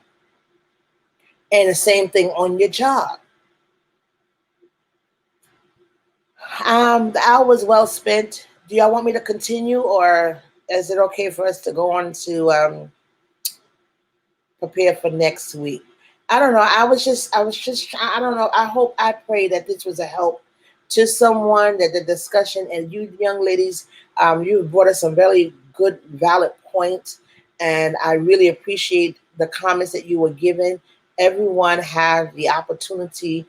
And the same thing on your job. The hour was well spent. Do y'all want me to continue, or is it okay for us to go on to prepare for next week? I don't know. I don't know. I pray that this was a help to someone, that the discussion, and you young ladies, you brought us some really good, valid points. And I really appreciate the comments that you were given. Everyone have the opportunity.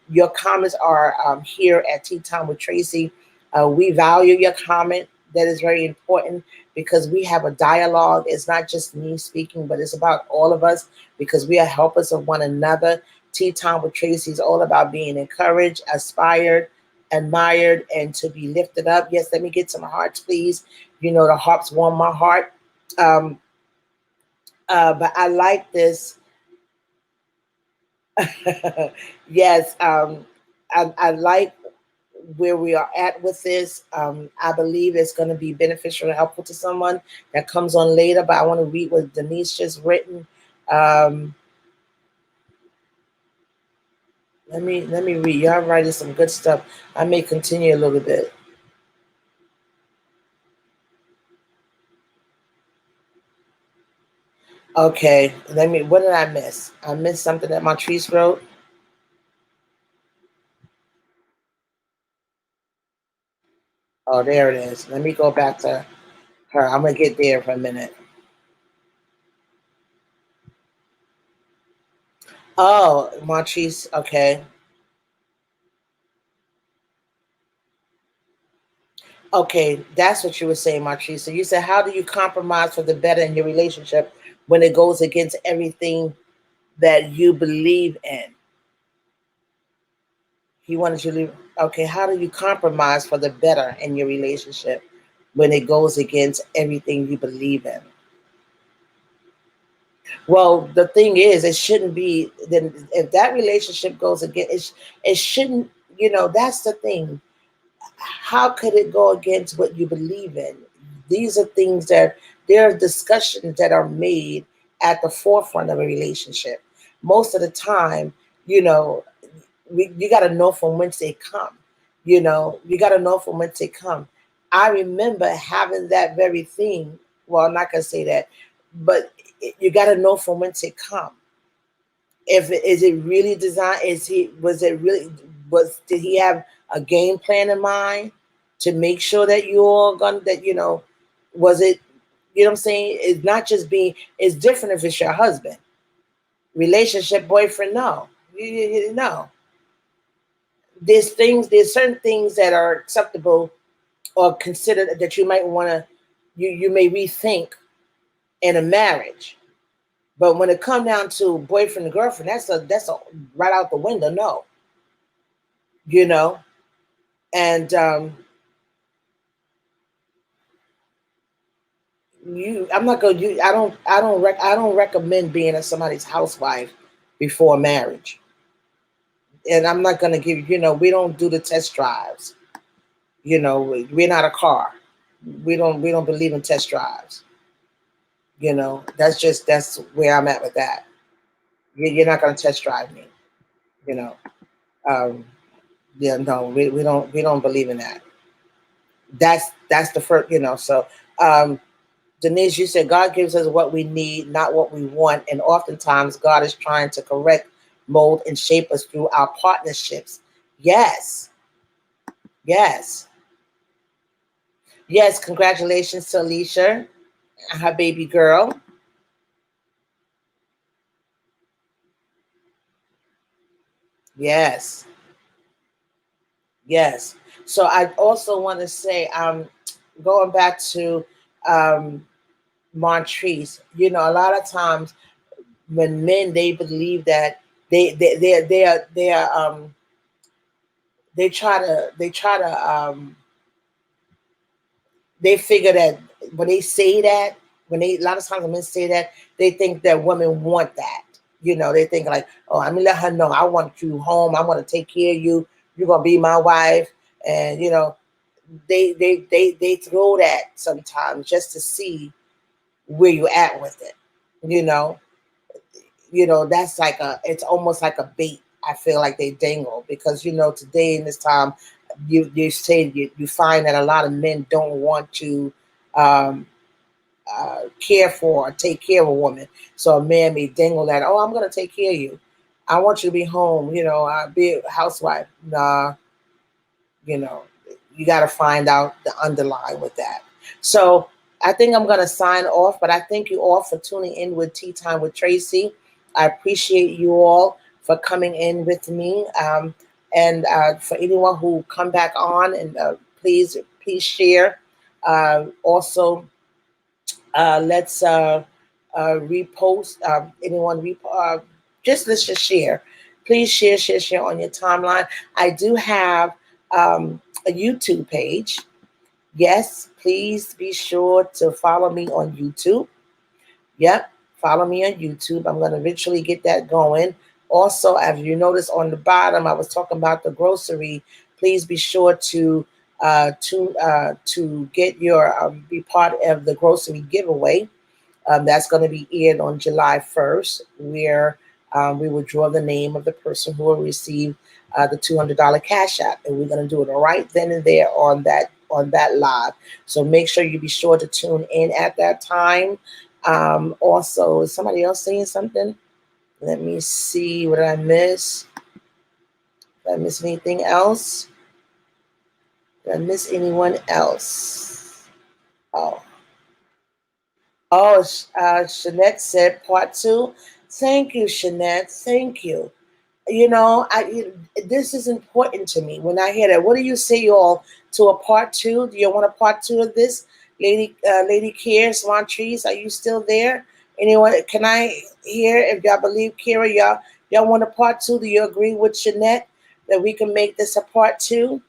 Your comments are here at Tea Time with Tracey. We value your comment. That is very important, because we have a dialogue. It's not just me speaking, but it's about all of us, because we are helpers of one another. Tea Time with Tracey is all about being encouraged, aspired, admired, and to be lifted up. Yes, let me get some hearts, please. The hearts warm my heart. Um, but I like this. Yes, I like where we are at with this. I believe it's going to be beneficial and helpful to someone that comes on later. But I want to read what Denise just written. Um, let me read. Y'all writing some good stuff. I may continue a little bit. Okay, let me. What did I miss? I missed something that Montrese wrote. Oh, there it is. Let me go back to her. I'm gonna get there for a minute. Oh, Montrese. Okay. Okay, that's what you were saying, Montrese. So you said, how do you compromise for the better in your relationship when it goes against everything that you believe in? He wanted you to leave. Okay, how do you compromise for the better in your relationship when it goes against everything you believe in? Well, the thing is, it shouldn't be. Then, if that relationship goes against, it shouldn't. That's the thing. How could it go against what you believe in? These are things that, there are discussions that are made at the forefront of a relationship. Most of the time, you know, you got to know from whence they come. You got to know from whence they come. I remember having that very thing. Well, I'm not gonna say that, but you got to know from whence it come. If is it really designed? Did he have a game plan in mind to make sure that you're gonna that was it? You know what I'm saying? It's not just being. It's different if it's your husband, relationship, boyfriend. No, no. There's certain things that are acceptable or considered that you might want to, you may rethink in a marriage. But when it come down to boyfriend and girlfriend, that's a right out the window. No, you know, and I'm not gonna. I don't recommend being a somebody's housewife before marriage, and I'm not gonna give. We don't do the test drives. We're not a car. We don't believe in test drives. That's where I'm at with that. You're not gonna test drive me. You know. Um, yeah, no, we don't believe in that. That's the first. So um, Denise, you said God gives us what we need, not what we want. And oftentimes, God is trying to correct, mold, and shape us through our partnerships. Yes, yes, yes. Congratulations to Alicia and her baby girl. Yes, yes. So I also want to say, going back to um, Montrese, a lot of times when men they believe that they try to they figure that when they say that, a lot of times when men say that, they think that women want that. They think like, oh, I'm gonna let her know I want you home. I want to take care of you. You're gonna be my wife, and they throw that sometimes just to see where you're at with it. You know, that's like it's almost like a bait. I feel like they dangle because today in this time, you say you find that a lot of men don't want to um, care for or take care of a woman. So a man may dangle that, oh, I'm gonna take care of you. I want you to be home. I'll be a housewife. Nah, you know, you got to find out the underlying with that. So I think I'm going to sign off, but I thank you all for tuning in with Tea Time with Tracy. I appreciate you all for coming in with me. And for anyone who come back on, and please share. Also, let's repost. Anyone, let's just share. Please share on your timeline. I do have a YouTube page. Yes, please be sure to follow me on YouTube. Yep, follow me on YouTube. I'm going to eventually get that going. Also, as you notice on the bottom, I was talking about the grocery. Please be sure to get your be part of the grocery giveaway. That's going to be aired on July 1st, where we will draw the name of the person who will receive the $200 cash app, and we're going to do it right then and there on that live. So make sure you be sure to tune in at that time. Also, is somebody else saying something? Let me see. What did I miss? Did I miss anything else? Did I miss anyone else? Oh, Shanette said part two. Thank you, Shanette. Thank you. This is important to me when I hear that. What do you say, y'all, to a part two? Do you want a part two of this, Lady Kier, Swan Trees? Are you still there? Anyone? Can I hear if y'all believe Kira? Y'all want a part two? Do you agree with Shanette that we can make this a part two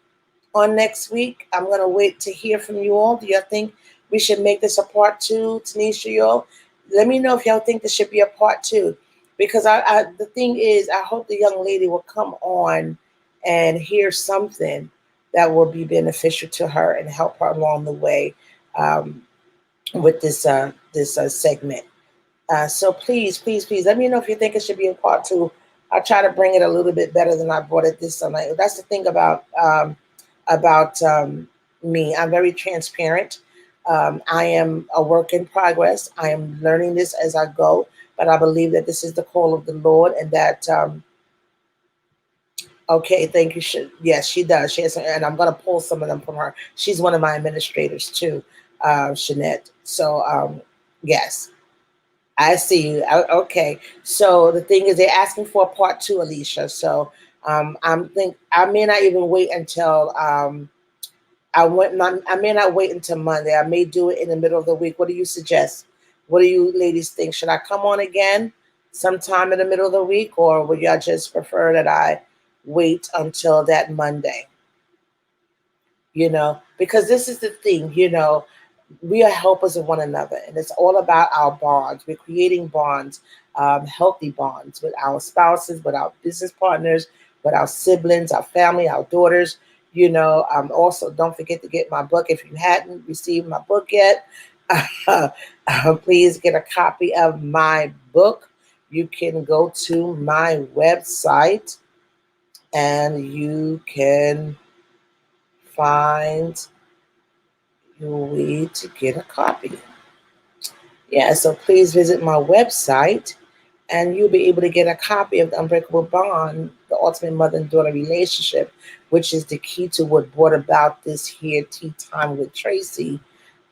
on next week? I'm gonna wait to hear from you all. Do y'all think we should make this a part two, Tanisha? Y'all, let me know if y'all think this should be a part two. Because the thing is, I hope the young lady will come on and hear something that will be beneficial to her and help her along the way um, with this segment. So please, let me know if you think it should be a part two. I'll try to bring it a little bit better than I brought it this time. That's the thing about me. I'm very transparent. I am a work in progress. I am learning this as I go, but I believe that this is the call of the Lord, and that okay, thank you. Yes, she does. She has, and I'm going to pull some of them from her. She's one of my administrators too, Shanette. So yes. I see you. Okay. So the thing is, they're asking for a part two, Alicia. So I may not even wait until I may not wait until Monday. I may do it in the middle of the week. What do you suggest? What do you ladies think? Should I come on again sometime in the middle of the week, or would y'all just prefer that I wait until that Monday? Because this is the thing. We are helpers of one another, and it's all about our bonds. We're creating bonds, healthy bonds with our spouses, with our business partners, with our siblings, our family, our daughters. Also, don't forget to get my book. If you hadn't received my book yet, please get a copy of my book. You can go to my website and you can find your way to get a copy. Yeah, so please visit my website and you'll be able to get a copy of The Unbreakable Bond, the ultimate mother and daughter relationship, which is the key to what brought about this here tea time with Tracey.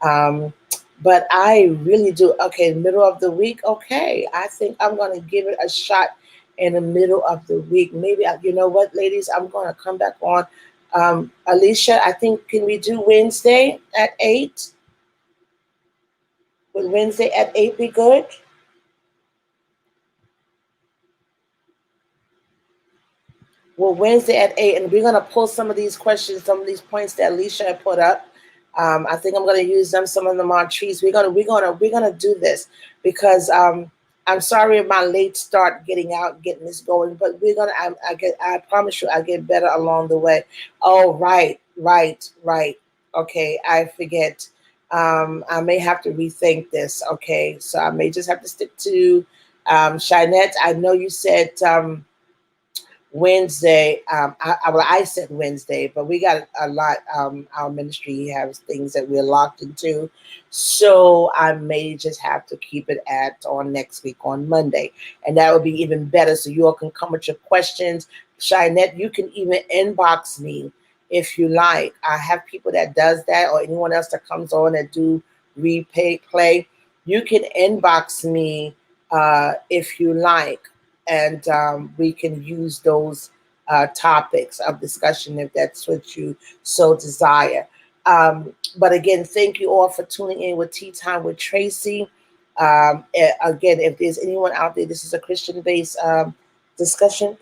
Um, but I really do. Okay, middle of the week. Okay, I think I'm going to give it a shot in the middle of the week. Maybe, you know what, ladies, I'm going to come back on. Alicia, I think, can we do Wednesday at 8? Would Wednesday at 8 be good? Well, Wednesday at 8, and we're gonna pull some of these questions, some of these points that Alicia had put up. I think I'm gonna use them. Some of them are trees. We're gonna do this because I'm sorry if my late start getting this going, but we're gonna. I promise you, I get better along the way. Oh, right, right, right. Okay, I forget. I may have to rethink this. Okay, so I may just have to stick to Shinette. I know you said. Wednesday. I said Wednesday, but we got a lot. Our ministry has things that we're locked into, so I may just have to keep it at on next week on Monday, and that would be even better. So you all can come with your questions. Shinette, you can even inbox me if you like. I have people that does that, or anyone else that comes on that do repay play. You can inbox me if you like, and we can use those topics of discussion if that's what you so desire. But again, thank you all for tuning in with Tea Time with Tracey. Again, if there's anyone out there, this is a Christian based discussion.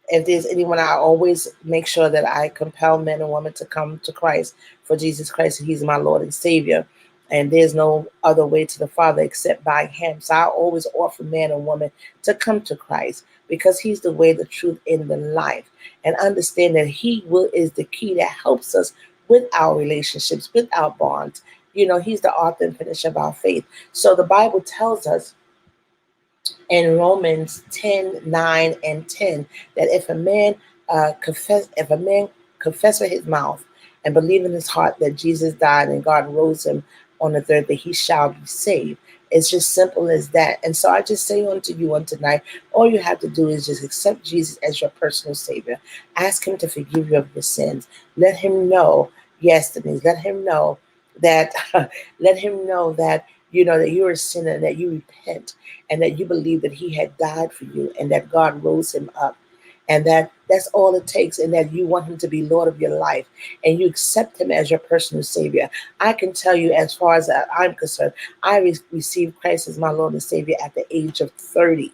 If there's anyone, I always make sure that I compel men and women to come to Christ, for Jesus Christ, He's my Lord and Savior. And there's no other way to the Father except by Him. So I always offer man and woman to come to Christ because He's the way, the truth, and the life. And understand that He will is the key that helps us with our relationships, with our bonds. He's the author and finisher of our faith. So the Bible tells us in Romans 10:9 and 10 that if a man confess with his mouth and believe in his heart that Jesus died and God rose him on the third day, he shall be saved. It's just simple as that. And so I just say unto you on tonight, all you have to do is just accept Jesus as your personal Savior. Ask Him to forgive you of your sins. Let Him know, yes, Denise, let Him know that, let Him know that, that you're a sinner and that you repent and that you believe that He had died for you and that God rose Him up, and that's all it takes, and that you want Him to be Lord of your life and you accept Him as your personal Savior. I can tell you, as far as I'm concerned, I received Christ as my Lord and Savior at the age of 30.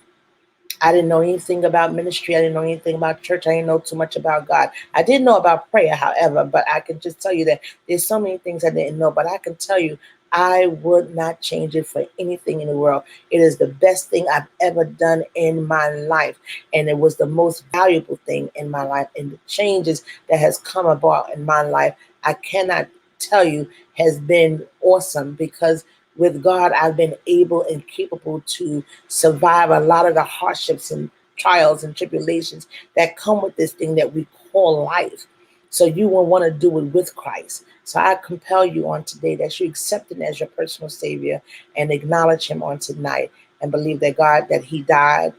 I didn't know anything about ministry. I didn't know anything about church. I didn't know too much about God. I did know about prayer, however, but I can just tell you that there's so many things I didn't know. But I can tell you, I would not change it for anything in the world. It is the best thing I've ever done in my life. And it was the most valuable thing in my life. And the changes that has come about in my life, I cannot tell you, has been awesome, because with God, I've been able and capable to survive a lot of the hardships and trials and tribulations that come with this thing that we call life. So you will want to do it with Christ. So I compel you on today that you accept Him as your personal Savior and acknowledge Him on tonight and believe that He died,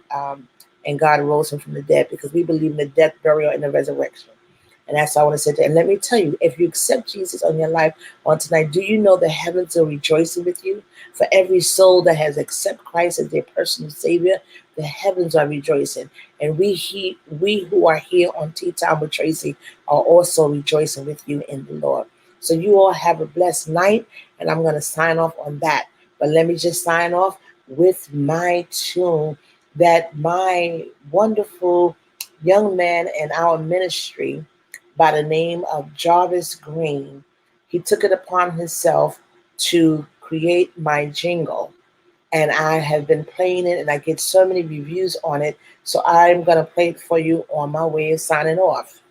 and God rose Him from the dead, because we believe in the death, burial, and the resurrection. And that's all I want to say to you. And let me tell you, if you accept Jesus on your life on tonight, do you know the heavens are rejoicing with you? For every soul that has accepted Christ as their personal Savior, the heavens are rejoicing. And we who are here on Tea Time with Tracey are also rejoicing with you in the Lord. So you all have a blessed night, and I'm going to sign off on that. But let me just sign off with my tune that my wonderful young man in our ministry by the name of Jarvis Green, he took it upon himself to create my jingle. And I have been playing it, and I get so many reviews on it. So I'm going to play it for you on my way of signing off.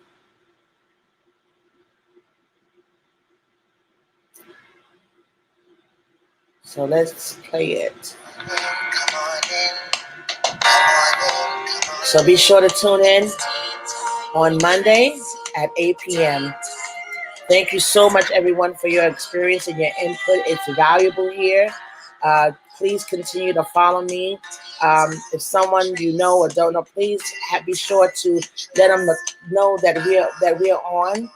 So let's play it. So be sure to tune in on Monday at 8 p.m. Thank you so much, everyone, for your experience and your input. It's valuable here. Please continue to follow me. If someone you know or don't know, please be sure to let them know that we're on.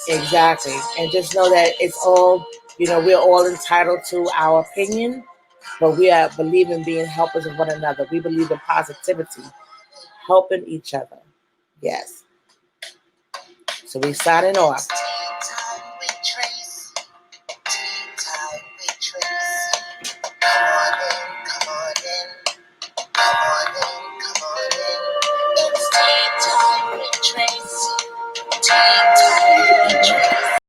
Exactly, and just know that it's all, we're all entitled to our opinion, but we are believe in being helpers of one another. We believe in positivity, helping each other. Yes. So we signing off. It's tea time with Tracey.